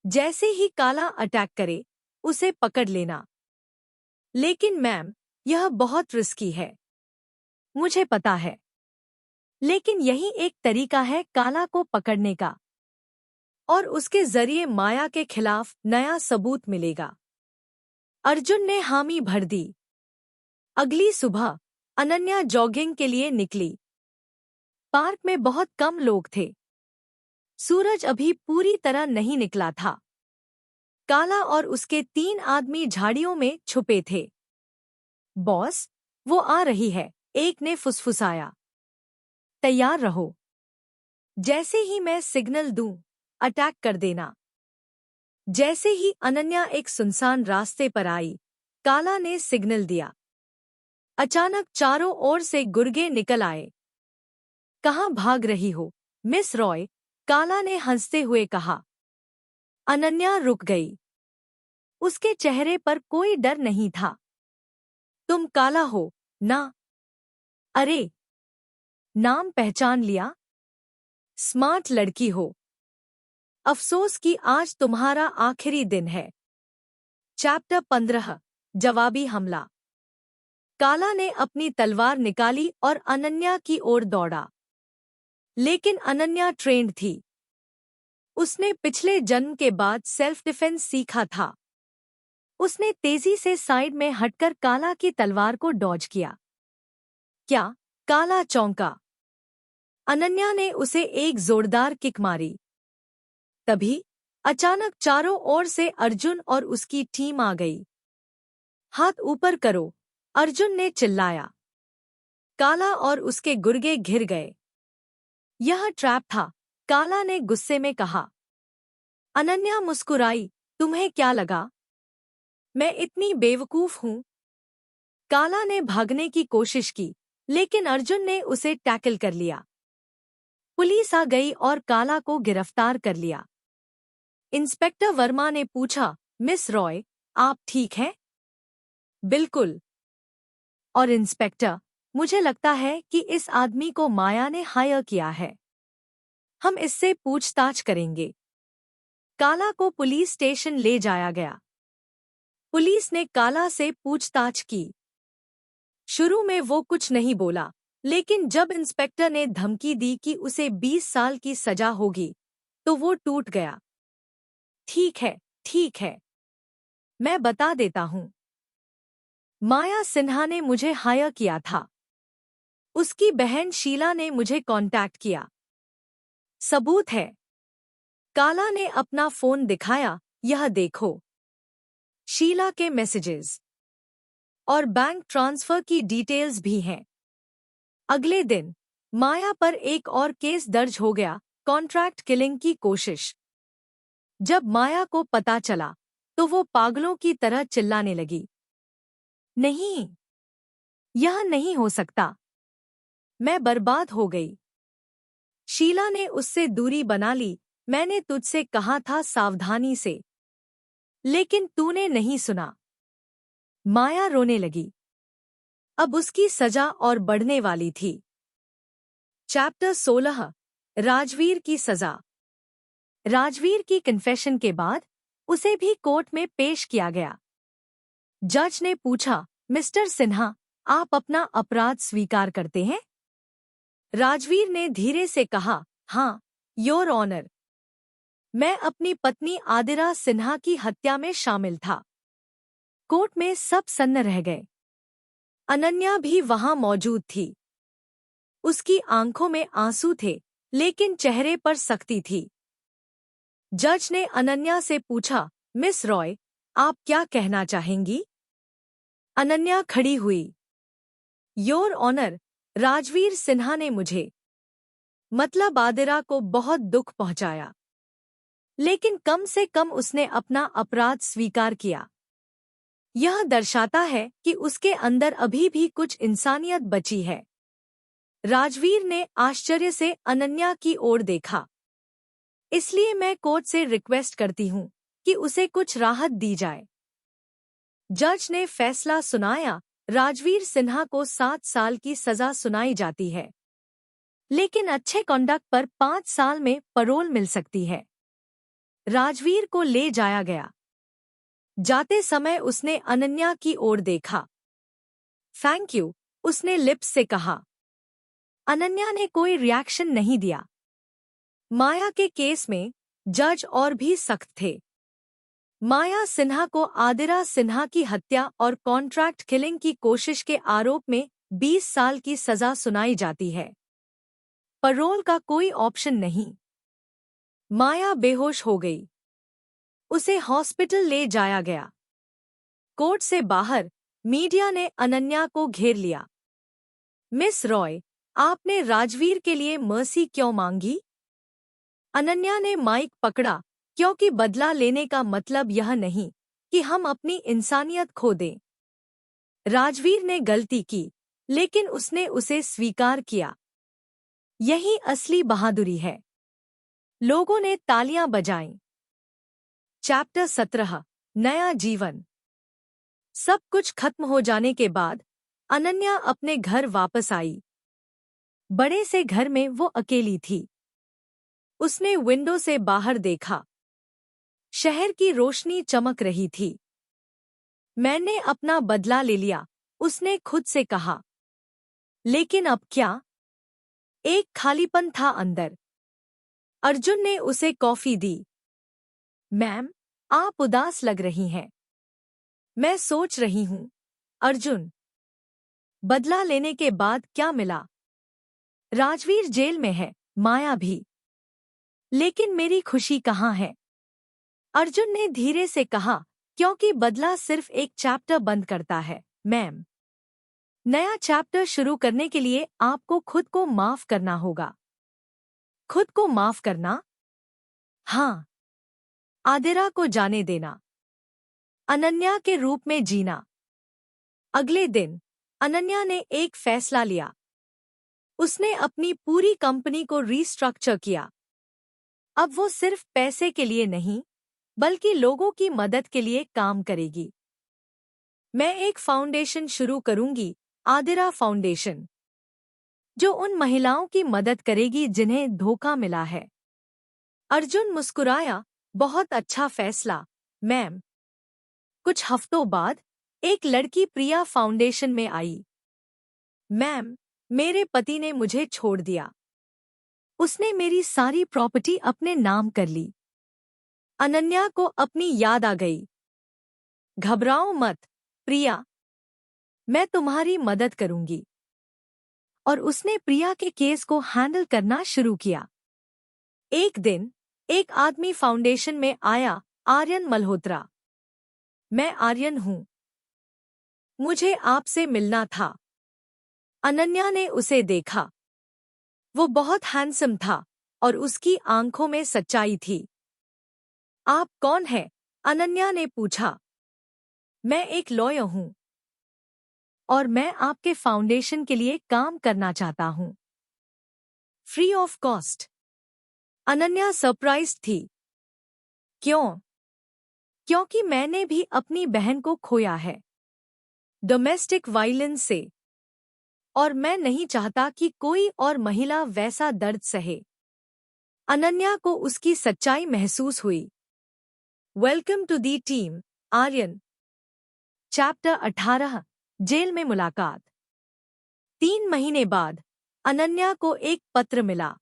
जैसे ही काला अटैक करे, उसे पकड़ लेना। लेकिन मैम, यह बहुत रिस्की है। मुझे पता है, लेकिन यही एक तरीका है काला को पकड़ने का, और उसके जरिए माया के खिलाफ नया सबूत मिलेगा। अर्जुन ने हामी भर दी। अगली सुबह अनन्या जॉगिंग के लिए निकली। पार्क में बहुत कम लोग थे। सूरज अभी पूरी तरह नहीं निकला था। काला और उसके 3 आदमी झाड़ियों में छुपे थे। बॉस, वो आ रही है, एक ने फुसफुसाया। तैयार रहो। जैसे ही मैं सिग्नल दूं, अटैक कर देना। जैसे ही अनन्या एक सुनसान रास्ते पर आई, काला ने सिग्नल दिया। अचानक चारों ओर से गुर्गे निकल आए। कहाँ भाग रही हो, मिस रॉय? काला ने हंसते हुए कहा। अनन्या रुक गई। उसके चेहरे पर कोई डर नहीं था। तुम काला हो ना? अरे, नाम पहचान लिया? स्मार्ट लड़की हो। अफसोस कि आज तुम्हारा आखिरी दिन है। चैप्टर 15, जवाबी हमला। काला ने अपनी तलवार निकाली और अनन्या की ओर दौड़ा। लेकिन अनन्या ट्रेंड थी। उसने पिछले जन्म के बाद सेल्फ डिफेंस सीखा था। उसने तेजी से साइड में हटकर काला की तलवार को डॉज किया। क्या? काला चौंका। अनन्या ने उसे एक जोरदार किक मारी। तभी अचानक चारों ओर से अर्जुन और उसकी टीम आ गई। हाथ ऊपर करो, अर्जुन ने चिल्लाया। काला और उसके गुर्गे घिर गए। यह ट्रैप था, काला ने गुस्से में कहा। अनन्या मुस्कुराई, तुम्हें क्या लगा मैं इतनी बेवकूफ हूं? काला ने भागने की कोशिश की, लेकिन अर्जुन ने उसे टैकल कर लिया। पुलिस आ गई और काला को गिरफ्तार कर लिया। इंस्पेक्टर वर्मा ने पूछा, मिस रॉय, आप ठीक हैं? बिल्कुल। और इंस्पेक्टर, मुझे लगता है कि इस आदमी को माया ने हायर किया है। हम इससे पूछताछ करेंगे। काला को पुलिस स्टेशन ले जाया गया। पुलिस ने काला से पूछताछ की। शुरू में वो कुछ नहीं बोला, लेकिन जब इंस्पेक्टर ने धमकी दी कि उसे 20 साल की सजा होगी, तो वो टूट गया। ठीक है, मैं बता देता हूं। माया सिन्हा ने मुझे हायर किया था। उसकी बहन शीला ने मुझे कांटेक्ट किया। सबूत है। काला ने अपना फोन दिखाया, यह देखो। शीला के मैसेजेस और बैंक ट्रांसफर की डिटेल्स भी हैं। अगले दिन माया पर एक और केस दर्ज हो गया, कॉन्ट्रैक्ट किलिंग की कोशिश। जब माया को पता चला तो वो पागलों की तरह चिल्लाने लगी, नहीं, यह नहीं हो सकता, मैं बर्बाद हो गई। शीला ने उससे दूरी बना ली, मैंने तुझसे कहा था सावधानी से, लेकिन तूने नहीं सुना। माया रोने लगी। अब उसकी सजा और बढ़ने वाली थी। चैप्टर 16, राजवीर की सजा। राजवीर की कन्फेशन के बाद उसे भी कोर्ट में पेश किया गया। जज ने पूछा, मिस्टर सिन्हा, आप अपना अपराध स्वीकार करते हैं? राजवीर ने धीरे से कहा, हाँ, योर ऑनर। मैं अपनी पत्नी आदिरा सिन्हा की हत्या में शामिल था। कोर्ट में सब सन्न रह गए। अनन्या भी वहां मौजूद थी। उसकी आंखों में आंसू थे, लेकिन चेहरे पर सख्ती थी। जज ने अनन्या से पूछा, मिस रॉय, आप क्या कहना चाहेंगी? अनन्या खड़ी हुई। योर ऑनर, राजवीर सिन्हा ने मुझे, मतलब आदिरा को बहुत दुख पहुंचाया, लेकिन कम से कम उसने अपना अपराध स्वीकार किया। यह दर्शाता है कि उसके अंदर अभी भी कुछ इंसानियत बची है। राजवीर ने आश्चर्य से अनन्या की ओर देखा। इसलिए मैं कोर्ट से रिक्वेस्ट करती हूं कि उसे कुछ राहत दी जाए। जज ने फैसला सुनाया, राजवीर सिन्हा को 7 साल की सजा सुनाई जाती है, लेकिन अच्छे कॉन्डक्ट पर 5 साल में पैरोल मिल सकती है। राजवीर को ले जाया गया। जाते समय उसने अनन्या की ओर देखा। थैंक यू, उसने लिप्स से कहा। अनन्या ने कोई रिएक्शन नहीं दिया। माया के केस में जज और भी सख्त थे। माया सिन्हा को आदिरा सिन्हा की हत्या और कॉन्ट्रैक्ट किलिंग की कोशिश के आरोप में 20 साल की सजा सुनाई जाती है। पैरोल का कोई ऑप्शन नहीं। माया बेहोश हो गई। उसे हॉस्पिटल ले जाया गया। कोर्ट से बाहर मीडिया ने अनन्या को घेर लिया। मिस रॉय, आपने राजवीर के लिए मर्सी क्यों मांगी? अनन्या ने माइक पकड़ा, क्योंकि बदला लेने का मतलब यह नहीं कि हम अपनी इंसानियत खो दें। राजवीर ने गलती की, लेकिन उसने उसे स्वीकार किया। यही असली बहादुरी है। लोगों ने तालियां बजाईं। चैप्टर 17, नया जीवन। सब कुछ खत्म हो जाने के बाद अनन्या अपने घर वापस आई। बड़े से घर में वो अकेली थी। उसने विंडो से बाहर देखा। शहर की रोशनी चमक रही थी। मैंने अपना बदला ले लिया, उसने खुद से कहा। लेकिन अब क्या? एक खालीपन था अंदर। अर्जुन ने उसे कॉफी दी। मैम, आप उदास लग रही हैं। मैं सोच रही हूं। अर्जुन, बदला लेने के बाद क्या मिला? राजवीर जेल में है, माया भी। लेकिन मेरी खुशी कहाँ है? अर्जुन ने धीरे से कहा, क्योंकि बदला सिर्फ एक चैप्टर बंद करता है, मैम। नया चैप्टर शुरू करने के लिए आपको खुद को माफ करना होगा। खुद को माफ करना? हाँ। आदिरा को जाने देना। अनन्या के रूप में जीना। अगले दिन अनन्या ने एक फैसला लिया। उसने अपनी पूरी कंपनी को रीस्ट्रक्चर किया। अब वो सिर्फ पैसे के लिए नहीं, बल्कि लोगों की मदद के लिए काम करेगी। मैं एक फाउंडेशन शुरू करूंगी, आदिरा फाउंडेशन, जो उन महिलाओं की मदद करेगी जिन्हें धोखा मिला है। अर्जुन मुस्कुराया, बहुत अच्छा फैसला, मैम। कुछ हफ्तों बाद एक लड़की प्रिया फाउंडेशन में आई। मैम, मेरे पति ने मुझे छोड़ दिया। उसने मेरी सारी प्रॉपर्टी अपने नाम कर ली। अनन्या को अपनी याद आ गई। घबराओ मत, प्रिया, मैं तुम्हारी मदद करूंगी। और उसने प्रिया के केस को हैंडल करना शुरू किया। एक दिन एक आदमी फाउंडेशन में आया, आर्यन मल्होत्रा। मैं आर्यन हूँ। मुझे आपसे मिलना था। अनन्या ने उसे देखा। वो बहुत हैंडसम था और उसकी आंखों में सच्चाई थी। आप कौन हैं? अनन्या ने पूछा। मैं एक लॉयर हूँ और मैं आपके फाउंडेशन के लिए काम करना चाहता हूँ। Free of cost. Ananya surprised थी। क्यों? क्योंकि मैंने भी अपनी बहन को खोया है, डोमेस्टिक वायलेंस से, और मैं नहीं चाहता कि कोई और महिला वैसा दर्द सहे। अनन्या को उसकी सच्चाई महसूस हुई। Welcome to the team, Aryan. Chapter 18, jail में मुलाकात। 3 महीने बाद अनन्या को एक पत्र मिला,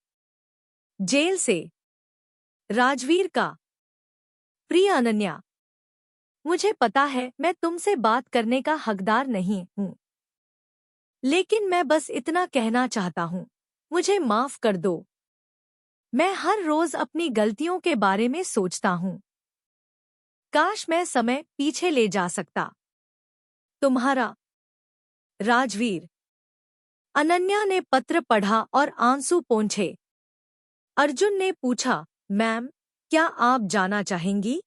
जेल से। राजवीर का। प्रिय अनन्या, मुझे पता है मैं तुमसे बात करने का हकदार नहीं हूँ, लेकिन मैं बस इतना कहना चाहता हूँ, मुझे माफ कर दो। मैं हर रोज अपनी गलतियों के बारे में सोचता हूँ। काश मैं समय पीछे ले जा सकता। तुम्हारा राजवीर। अनन्या ने पत्र पढ़ा और आंसू पोंछे। अर्जुन ने पूछा, मैम, क्या आप जाना चाहेंगी?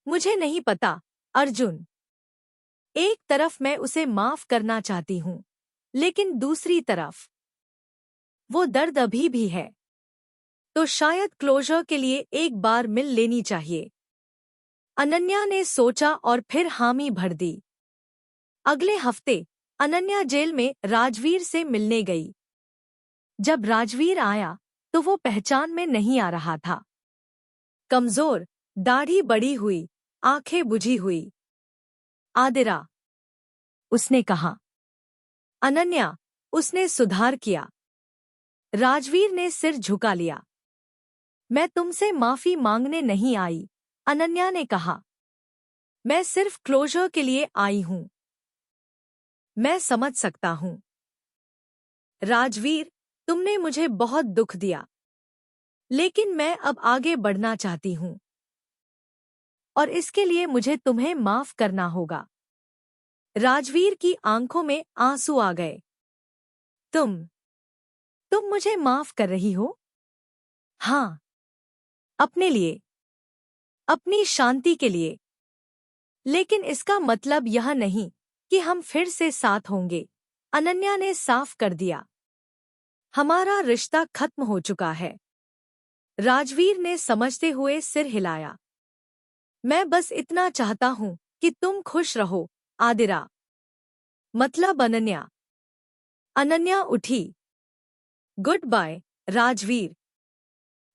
मुझे नहीं पता, अर्जुन। एक तरफ मैं उसे माफ करना चाहती हूँ, लेकिन दूसरी तरफ वो दर्द अभी भी है। तो शायद क्लोजर के लिए एक बार मिल लेनी चाहिए। अनन्या ने सोचा और फिर हामी भर दी। अगले हफ्ते अनन्या जेल में राजवीर से मिलने गई। जब राजवीर आया तो वो पहचान में नहीं आ रहा था। कमजोर, दाढ़ी बड़ी हुई, आंखें बुझी हुई। आदिरा, उसने कहा। अनन्या, उसने सुधार किया। राजवीर ने सिर झुका लिया। मैं तुमसे माफी मांगने नहीं आई, अनन्या ने कहा। मैं सिर्फ क्लोजर के लिए आई हूं। मैं समझ सकता हूं। राजवीर, तुमने मुझे बहुत दुख दिया, लेकिन मैं अब आगे बढ़ना चाहती हूं, और इसके लिए मुझे तुम्हें माफ करना होगा। राजवीर की आंखों में आंसू आ गए। तुम मुझे माफ कर रही हो? हाँ, अपने लिए, अपनी शांति के लिए। लेकिन इसका मतलब यह नहीं कि हम फिर से साथ होंगे, अनन्या ने साफ कर दिया। हमारा रिश्ता खत्म हो चुका है। राजवीर ने समझते हुए सिर हिलाया। मैं बस इतना चाहता हूं कि तुम खुश रहो, आदिरा। मतलब अनन्या। अनन्या उठी। Good bye, Rajveer.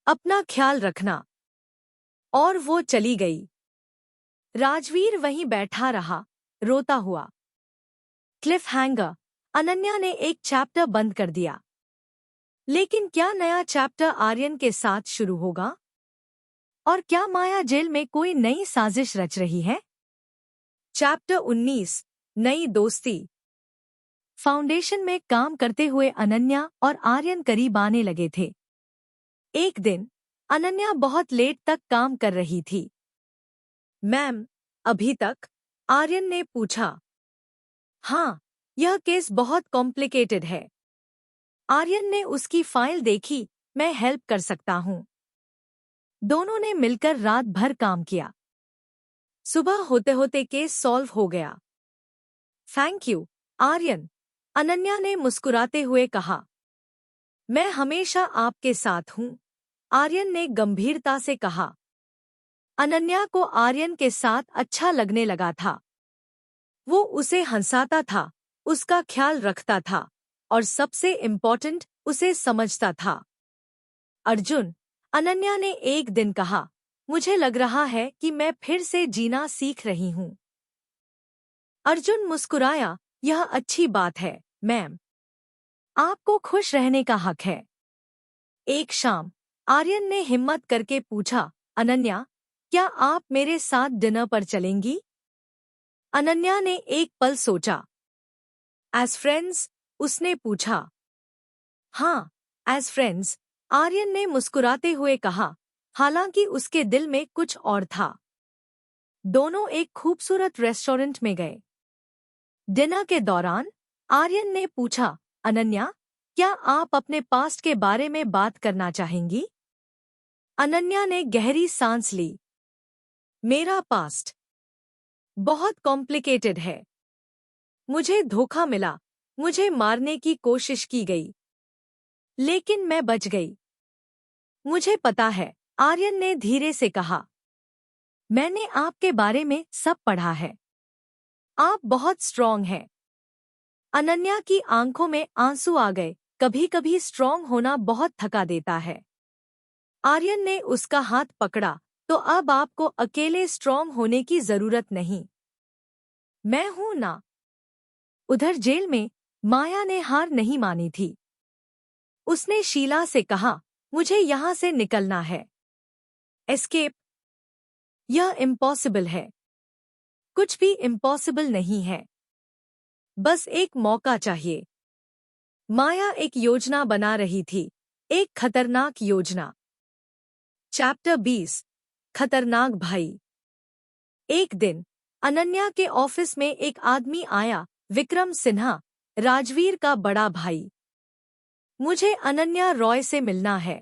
अपना ख्याल रखना। और वो चली गई। राजवीर वहीं बैठा रहा, रोता हुआ। Cliff hanger. अनन्या ने एक चैप्टर बंद कर दिया। लेकिन क्या नया चैप्टर आर्यन के साथ शुरू होगा? और क्या माया जेल में कोई नई साजिश रच रही है? चैप्टर 19, नई दोस्ती। फाउंडेशन में काम करते हुए अनन्या और आर्यन करीब आने लगे थे। एक दिन अनन्या बहुत लेट तक काम कर रही थी। मैम, अभी तक? आर्यन ने पूछा। हाँ, यह केस बहुत कॉम्प्लिकेटेड है। आर्यन ने उसकी फाइल देखी। मैं हेल्प कर सकता हूँ। दोनों ने मिलकर रात भर काम किया। सुबह होते होते केस सॉल्व हो गया। थैंक यू, आर्यन, अनन्या ने मुस्कुराते हुए कहा। मैं हमेशा आपके साथ हूँ, आर्यन ने गंभीरता से कहा। अनन्या को आर्यन के साथ अच्छा लगने लगा था। वो उसे हंसाता था, उसका ख्याल रखता था, और सबसे इम्पोर्टेंट, उसे समझता था। अर्जुन, अनन्या ने एक दिन कहा, मुझे लग रहा है कि मैं फिर से जीना सीख रही हूँ। अर्जुन मुस्कुराया। यह अच्छी बात है, मैम। आपको खुश रहने का हक है। एक शाम आर्यन ने हिम्मत करके पूछा, अनन्या, क्या आप मेरे साथ डिनर पर चलेंगी? अनन्या ने एक पल सोचा। As friends? उसने पूछा। हाँ, एज फ्रेंड्स, आर्यन ने मुस्कुराते हुए कहा। हालांकि उसके दिल में कुछ और था। दोनों एक खूबसूरत रेस्टोरेंट में गए। डिनर के दौरान आर्यन ने पूछा, अनन्या, क्या आप अपने पास्ट के बारे में बात करना चाहेंगी? अनन्या ने गहरी सांस ली। मेरा पास्ट बहुत कॉम्प्लिकेटेड है। मुझे धोखा मिला, मुझे मारने की कोशिश की गई, लेकिन मैं बच गई। मुझे पता है, आर्यन ने धीरे से कहा। मैंने आपके बारे में सब पढ़ा है। आप बहुत स्ट्रॉन्ग हैं। अनन्या की आंखों में आंसू आ गए। कभी कभी स्ट्रॉन्ग होना बहुत थका देता है। आर्यन ने उसका हाथ पकड़ा, तो अब आपको अकेले स्ट्रॉन्ग होने की जरूरत नहीं। मैं हूं ना। उधर जेल में माया ने हार नहीं मानी थी। उसने शीला से कहा, मुझे यहां से निकलना है। एस्केप? यह इम्पॉसिबल है। कुछ भी इम्पॉसिबल नहीं है। बस एक मौका चाहिए। माया एक योजना बना रही थी, एक खतरनाक योजना। चैप्टर 20, खतरनाक भाई। एक दिन अनन्या के ऑफिस में एक आदमी आया, विक्रम सिन्हा, राजवीर का बड़ा भाई। मुझे अनन्या रॉय से मिलना है।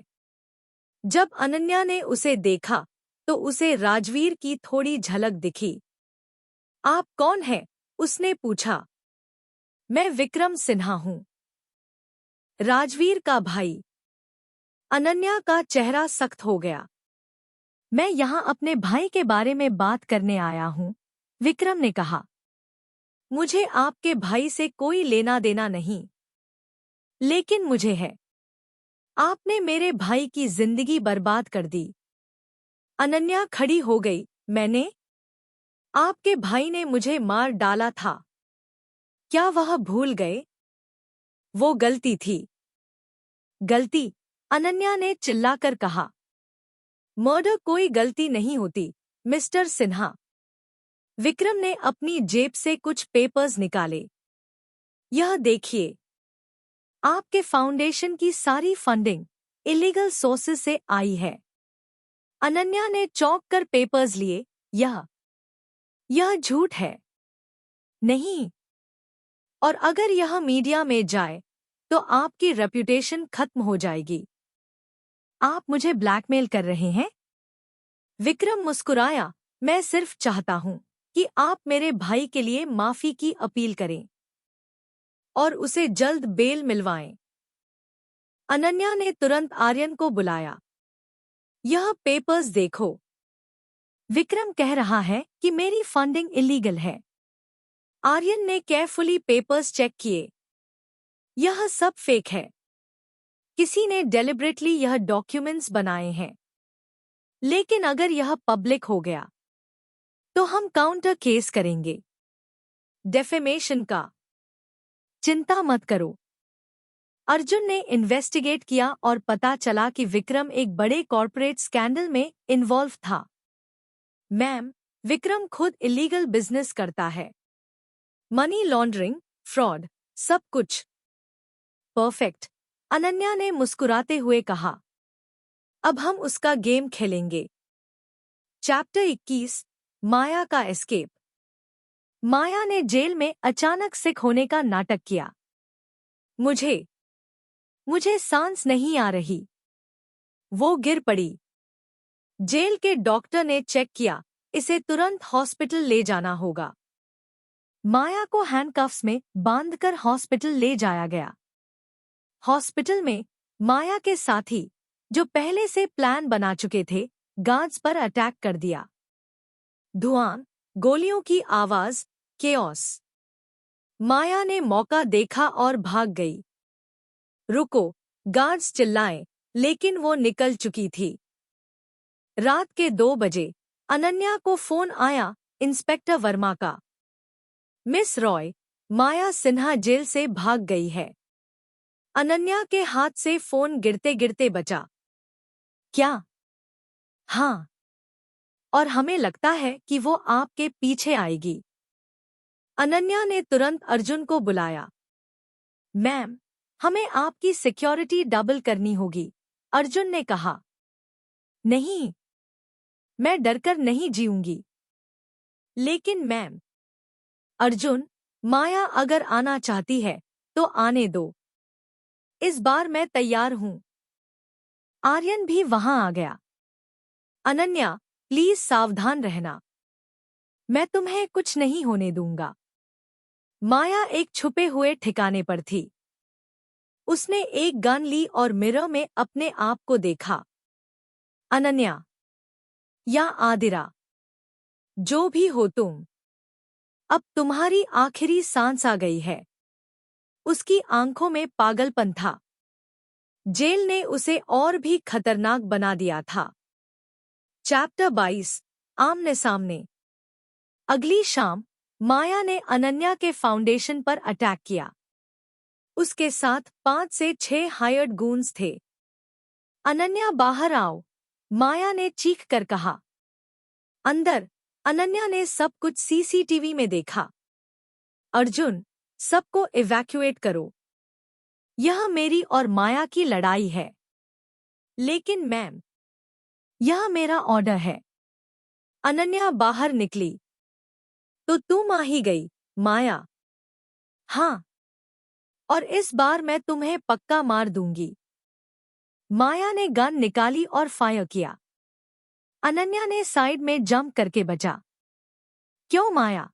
जब अनन्या ने उसे देखा तो उसे राजवीर की थोड़ी झलक दिखी। आप कौन हैं? उसने पूछा। मैं विक्रम सिन्हा हूं, राजवीर का भाई। अनन्या का चेहरा सख्त हो गया। मैं यहाँ अपने भाई के बारे में बात करने आया हूँ, विक्रम ने कहा। मुझे आपके भाई से कोई लेना देना नहीं, लेकिन मुझे है। आपने मेरे भाई की जिंदगी बर्बाद कर दी। अनन्या खड़ी हो गई। मैंने? आपके भाई ने मुझे मार डाला था। क्या वह भूल गए? वो गलती थी। गलती? अनन्या ने चिल्लाकर कहा। मर्डर कोई गलती नहीं होती, मिस्टर सिन्हा। विक्रम ने अपनी जेब से कुछ पेपर्स निकाले। यह देखिए, आपके फाउंडेशन की सारी फंडिंग इलीगल सोर्सेस से आई है। अनन्या ने चौंक कर पेपर्स लिए। यह झूठ है। नहीं। और अगर यह मीडिया में जाए तो आपकी रेप्यूटेशन खत्म हो जाएगी। आप मुझे ब्लैकमेल कर रहे हैं? विक्रम मुस्कुराया। मैं सिर्फ चाहता हूं कि आप मेरे भाई के लिए माफी की अपील करें और उसे जल्द बेल मिलवाएं। अनन्या ने तुरंत आर्यन को बुलाया। यह पेपर्स देखो। विक्रम कह रहा है कि मेरी फंडिंग इलीगल है। आर्यन ने केयरफुली पेपर्स चेक किए। यह सब फेक है। किसी ने डेलिब्रेटली यह डॉक्यूमेंट्स बनाए हैं। लेकिन अगर यह पब्लिक हो गया तो हम काउंटर केस करेंगे, डेफेमेशन का। चिंता मत करो। अर्जुन ने इन्वेस्टिगेट किया और पता चला कि विक्रम एक बड़े कॉर्पोरेट स्कैंडल में इन्वॉल्व था। मैम, विक्रम खुद इलीगल बिजनेस करता है। मनी लॉन्ड्रिंग, फ्रॉड, सब कुछ। परफेक्ट, अनन्या ने मुस्कुराते हुए कहा। अब हम उसका गेम खेलेंगे। चैप्टर 21, माया का एस्केप। माया ने जेल में अचानक सिक होने का नाटक किया। मुझे सांस नहीं आ रही। वो गिर पड़ी। जेल के डॉक्टर ने चेक किया। इसे तुरंत हॉस्पिटल ले जाना होगा। माया को हैंडकफ्स में बांधकर हॉस्पिटल ले जाया गया। हॉस्पिटल में माया के साथी, जो पहले से प्लान बना चुके थे, गार्ड्स पर अटैक कर दिया। धुआं, गोलियों की आवाज, केओस। माया ने मौका देखा और भाग गई। रुको, गार्ड्स चिल्लाए, लेकिन वो निकल चुकी थी। रात के 2 बजे अनन्या को फोन आया, इंस्पेक्टर वर्मा का। मिस रॉय, माया सिन्हा जेल से भाग गई है। अनन्या के हाथ से फोन गिरते गिरते बचा। क्या? हाँ। और हमें लगता है कि वो आपके पीछे आएगी। अनन्या ने तुरंत अर्जुन को बुलाया। मैम, हमें आपकी सिक्योरिटी डबल करनी होगी, अर्जुन ने कहा। नहीं, मैं डरकर नहीं जीऊंगी। लेकिन मैम, अर्जुन, माया अगर आना चाहती है तो आने दो। इस बार मैं तैयार हूं। आर्यन भी वहां आ गया। अनन्या, प्लीज सावधान रहना। मैं तुम्हें कुछ नहीं होने दूंगा। माया एक छुपे हुए ठिकाने पर थी। उसने एक गन ली और मिरर में अपने आप को देखा। अनन्या या आदिरा, जो भी हो तुम, अब तुम्हारी आखिरी सांस आ गई है। उसकी आंखों में पागलपन था। जेल ने उसे और भी खतरनाक बना दिया था। चैप्टर 22, आमने सामने। अगली शाम माया ने अनन्या के फाउंडेशन पर अटैक किया। उसके साथ 5 से 6 हायर्ड गूंस थे। अनन्या, बाहर आओ, माया ने चीख कर कहा। अंदर। अनन्या ने सब कुछ सीसीटीवी में देखा। अर्जुन, सबको इवैक्यूएट करो। यह मेरी और माया की लड़ाई है। लेकिन मैम, यह मेरा ऑर्डर है। अनन्या बाहर निकली। तो तुम आ ही गई, माया। हाँ, और इस बार मैं तुम्हें पक्का मार दूंगी। माया ने गन निकाली और फायर किया। अनन्या ने साइड में जंप करके बचा। क्यों माया?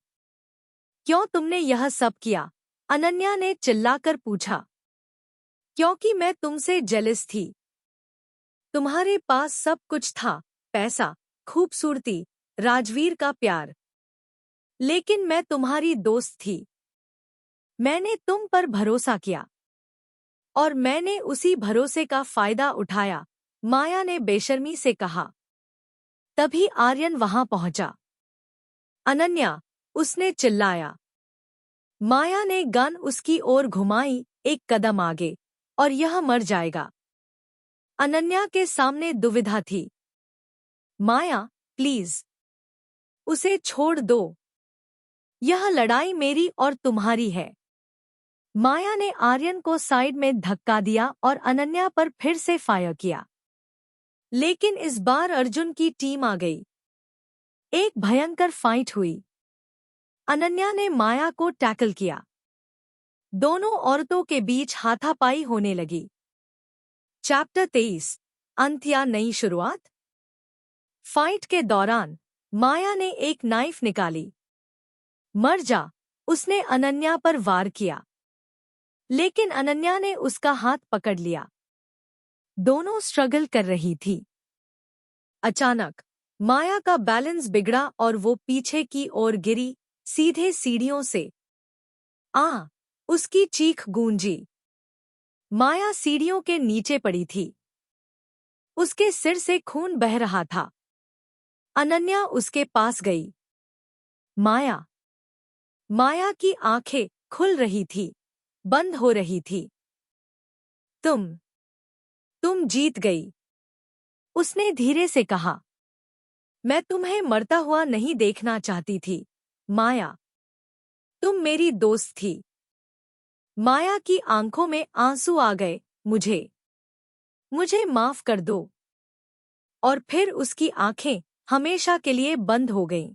क्यों तुमने यह सब किया? अनन्या ने चिल्लाकर पूछा। क्योंकि मैं तुमसे जेलस थी। तुम्हारे पास सब कुछ था, पैसा, खूबसूरती, राजवीर का प्यार। लेकिन मैं तुम्हारी दोस्त थी। मैंने तुम पर भरोसा किया और मैंने उसी भरोसे का फायदा उठाया, माया ने बेशर्मी से कहा। तभी आर्यन वहां पहुंचा। अनन्या, उसने चिल्लाया। माया ने गन उसकी ओर घुमाई, एक कदम आगे, और यह मर जाएगा। अनन्या के सामने दुविधा थी। माया, प्लीज, उसे छोड़ दो। यह लड़ाई मेरी और तुम्हारी है। माया ने आर्यन को साइड में धक्का दिया और अनन्या पर फिर से फायर किया। लेकिन इस बार अर्जुन की टीम आ गई। एक भयंकर फाइट हुई। अनन्या ने माया को टैकल किया। दोनों औरतों के बीच हाथापाई होने लगी। चैप्टर 23, अंत या नई शुरुआत। फाइट के दौरान माया ने एक नाइफ निकाली। मर जा, उसने अनन्या पर वार किया। लेकिन अनन्या ने उसका हाथ पकड़ लिया। दोनों स्ट्रगल कर रही थी। अचानक माया का बैलेंस बिगड़ा और वो पीछे की ओर गिरी, सीधे सीढ़ियों से। उसकी चीख गूंजी। माया सीढ़ियों के नीचे पड़ी थी। उसके सिर से खून बह रहा था। अनन्या उसके पास गई। माया। माया की आंखें खुल रही थी, बंद हो रही थी। तुम जीत गई, उसने धीरे से कहा। मैं तुम्हें मरता हुआ नहीं देखना चाहती थी, माया। तुम मेरी दोस्त थी। माया की आंखों में आंसू आ गए। मुझे माफ कर दो। और फिर उसकी आंखें हमेशा के लिए बंद हो गईं।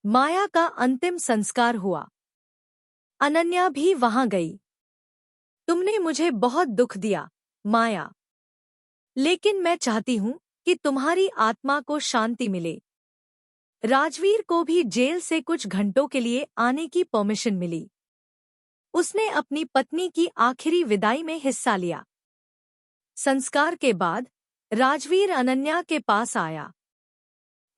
माया का अंतिम संस्कार हुआ। अनन्या भी वहां गई। तुमने मुझे बहुत दुख दिया, माया। लेकिन मैं चाहती हूं कि तुम्हारी आत्मा को शांति मिले। राजवीर को भी जेल से कुछ घंटों के लिए आने की परमिशन मिली। उसने अपनी पत्नी की आखिरी विदाई में हिस्सा लिया। संस्कार के बाद राजवीर अनन्या के पास आया।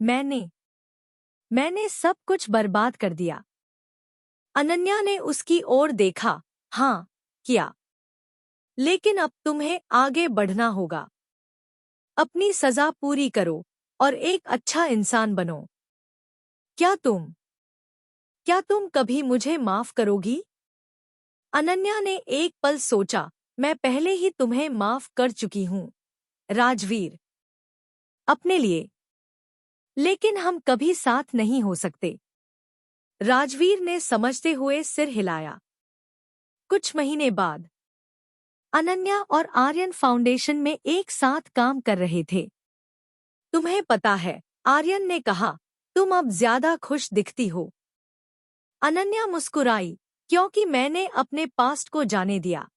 मैंने सब कुछ बर्बाद कर दिया। अनन्या ने उसकी ओर देखा। हाँ, किया। लेकिन अब तुम्हें आगे बढ़ना होगा। अपनी सजा पूरी करो और एक अच्छा इंसान बनो। क्या तुम कभी मुझे माफ करोगी? अनन्या ने एक पल सोचा। मैं पहले ही तुम्हें माफ कर चुकी हूं, राजवीर। अपने लिए। लेकिन हम कभी साथ नहीं हो सकते। राजवीर ने समझते हुए सिर हिलाया। कुछ महीने बाद अनन्या और आर्यन फाउंडेशन में एक साथ काम कर रहे थे। तुम्हें पता है, आर्यन ने कहा, तुम अब ज्यादा खुश दिखती हो। अनन्या मुस्कुराई, क्योंकि मैंने अपने पास्ट को जाने दिया।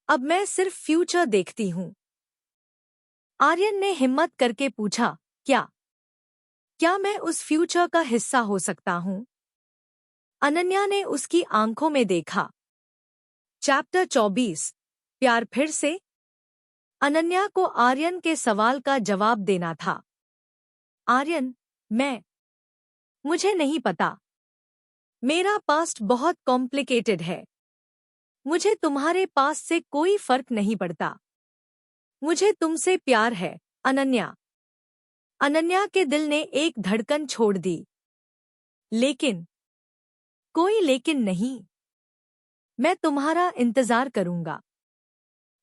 अब मैं सिर्फ फ्यूचर देखती हूँ। आर्यन ने हिम्मत करके पूछा, क्या क्या मैं उस फ्यूचर का हिस्सा हो सकता हूँ? अनन्या ने उसकी आंखों में देखा। चैप्टर 24, प्यार फिर से। अनन्या को आर्यन के सवाल का जवाब देना था। आर्यन, मुझे नहीं पता। मेरा पास्ट बहुत कॉम्प्लिकेटेड है। मुझे तुम्हारे पास से कोई फर्क नहीं पड़ता। मुझे तुमसे प्यार है, अनन्या। अनन्या के दिल ने एक धड़कन छोड़ दी। लेकिन कोई लेकिन नहीं। मैं तुम्हारा इंतजार करूंगा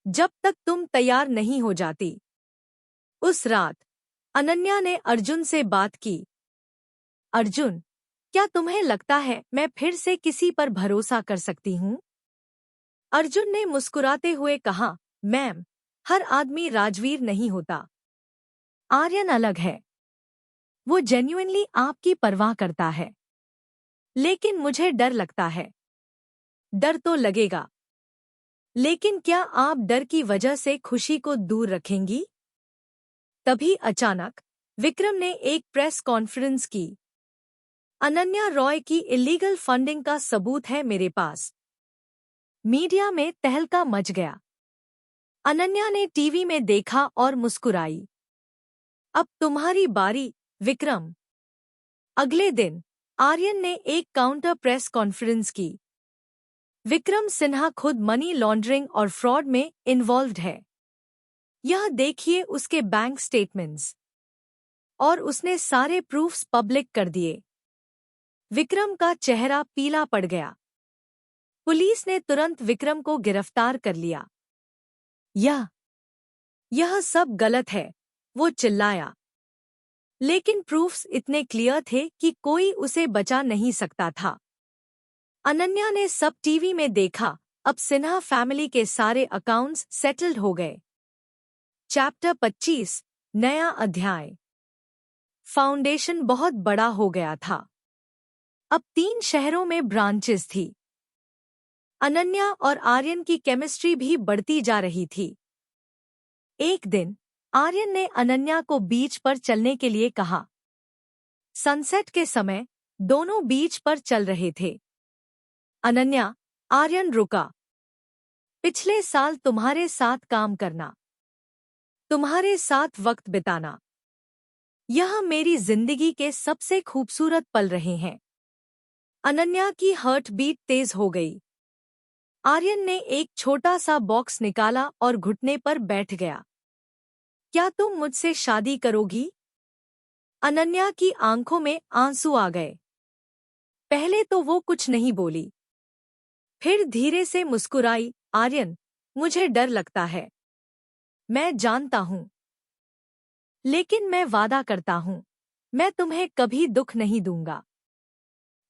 जब तक तुम तैयार नहीं हो जाती। उस रात अनन्या ने अर्जुन से बात की। अर्जुन, क्या तुम्हें लगता है मैं फिर से किसी पर भरोसा कर सकती हूँ? अर्जुन ने मुस्कुराते हुए कहा, मैम, हर आदमी राजवीर नहीं होता। आर्यन अलग है। वो जेन्युइनली आपकी परवाह करता है। लेकिन मुझे डर लगता है। डर तो लगेगा, लेकिन क्या आप डर की वजह से खुशी को दूर रखेंगी? तभी अचानक विक्रम ने एक प्रेस कॉन्फ्रेंस की। अनन्या रॉय की इलीगल फंडिंग का सबूत है मेरे पास। मीडिया में तहलका मच गया। अनन्या ने टीवी में देखा और मुस्कुराई। अब तुम्हारी बारी, विक्रम। अगले दिन आर्यन ने एक काउंटर प्रेस कॉन्फ्रेंस की। विक्रम सिन्हा खुद मनी लॉन्ड्रिंग और फ्रॉड में इन्वॉल्व्ड है। यह देखिए उसके बैंक स्टेटमेंट्स। और उसने सारे प्रूफ्स पब्लिक कर दिए। विक्रम का चेहरा पीला पड़ गया। पुलिस ने तुरंत विक्रम को गिरफ्तार कर लिया। यह सब गलत है, वो चिल्लाया। लेकिन प्रूफ्स इतने क्लियर थे कि कोई उसे बचा नहीं सकता था। अनन्या ने सब टीवी में देखा। अब सिन्हा फैमिली के सारे अकाउंट्स सेटल्ड हो गए। चैप्टर 25, नया अध्याय। फाउंडेशन बहुत बड़ा हो गया था। अब 3 शहरों में ब्रांचेस थी। अनन्या और आर्यन की केमिस्ट्री भी बढ़ती जा रही थी। एक दिन आर्यन ने अनन्या को बीच पर चलने के लिए कहा। सनसेट के समय दोनों बीच पर चल रहे थे। अनन्या, आर्यन रुका। पिछले साल तुम्हारे साथ काम करना, तुम्हारे साथ वक्त बिताना, यह मेरी जिंदगी के सबसे खूबसूरत पल रहे हैं। अनन्या की हार्ट बीट तेज हो गई। आर्यन ने एक छोटा सा बॉक्स निकाला और घुटने पर बैठ गया। क्या तुम मुझसे शादी करोगी? अनन्या की आंखों में आंसू आ गए। पहले तो वो कुछ नहीं बोली, फिर धीरे से मुस्कुराई। आर्यन, मुझे डर लगता है। मैं जानता हूँ। लेकिन मैं वादा करता हूँ, मैं तुम्हें कभी दुख नहीं दूंगा।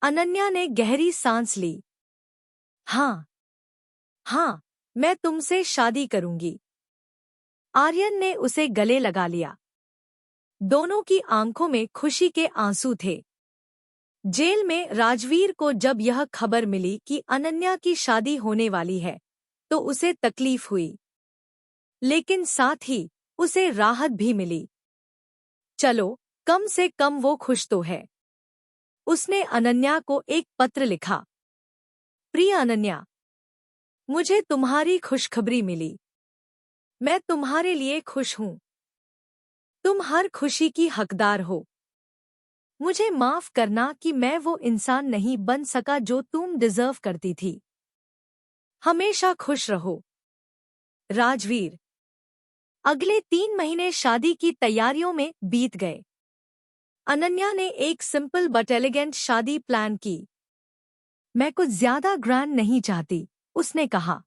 अनन्या ने गहरी सांस ली। हाँ, मैं तुमसे शादी करूंगी। आर्यन ने उसे गले लगा लिया। दोनों की आंखों में खुशी के आंसू थे। जेल में राजवीर को जब यह खबर मिली कि अनन्या की शादी होने वाली है, तो उसे तकलीफ हुई। लेकिन साथ ही उसे राहत भी मिली। चलो, कम से कम वो खुश तो है। उसने अनन्या को एक पत्र लिखा। प्रिय अनन्या, मुझे तुम्हारी खुशखबरी मिली। मैं तुम्हारे लिए खुश हूँ। तुम हर खुशी की हकदार हो। मुझे माफ करना कि मैं वो इंसान नहीं बन सका जो तुम डिजर्व करती थी। हमेशा खुश रहो, राजवीर। अगले 3 महीने शादी की तैयारियों में बीत गए। अनन्या ने एक सिंपल बट एलिगेंट शादी प्लान की। मैं कुछ ज्यादा ग्रैंड नहीं चाहती, उसने कहा।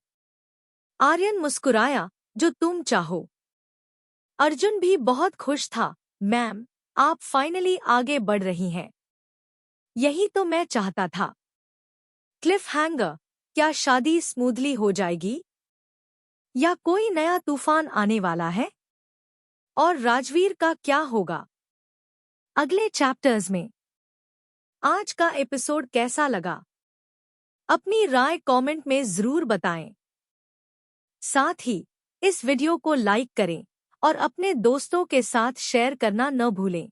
आर्यन मुस्कुराया, जो तुम चाहो। अर्जुन भी बहुत खुश था। मैम, आप फाइनली आगे बढ़ रही हैं। यही तो मैं चाहता था। क्लिफ हैंगर, क्या शादी स्मूथली हो जाएगी? या कोई नया तूफान आने वाला है? और राजवीर का क्या होगा अगले चैप्टर्स में। आज का एपिसोड कैसा लगा? अपनी राय कमेंट में जरूर बताएं। साथ ही इस वीडियो को लाइक करें और अपने दोस्तों के साथ शेयर करना न भूलें।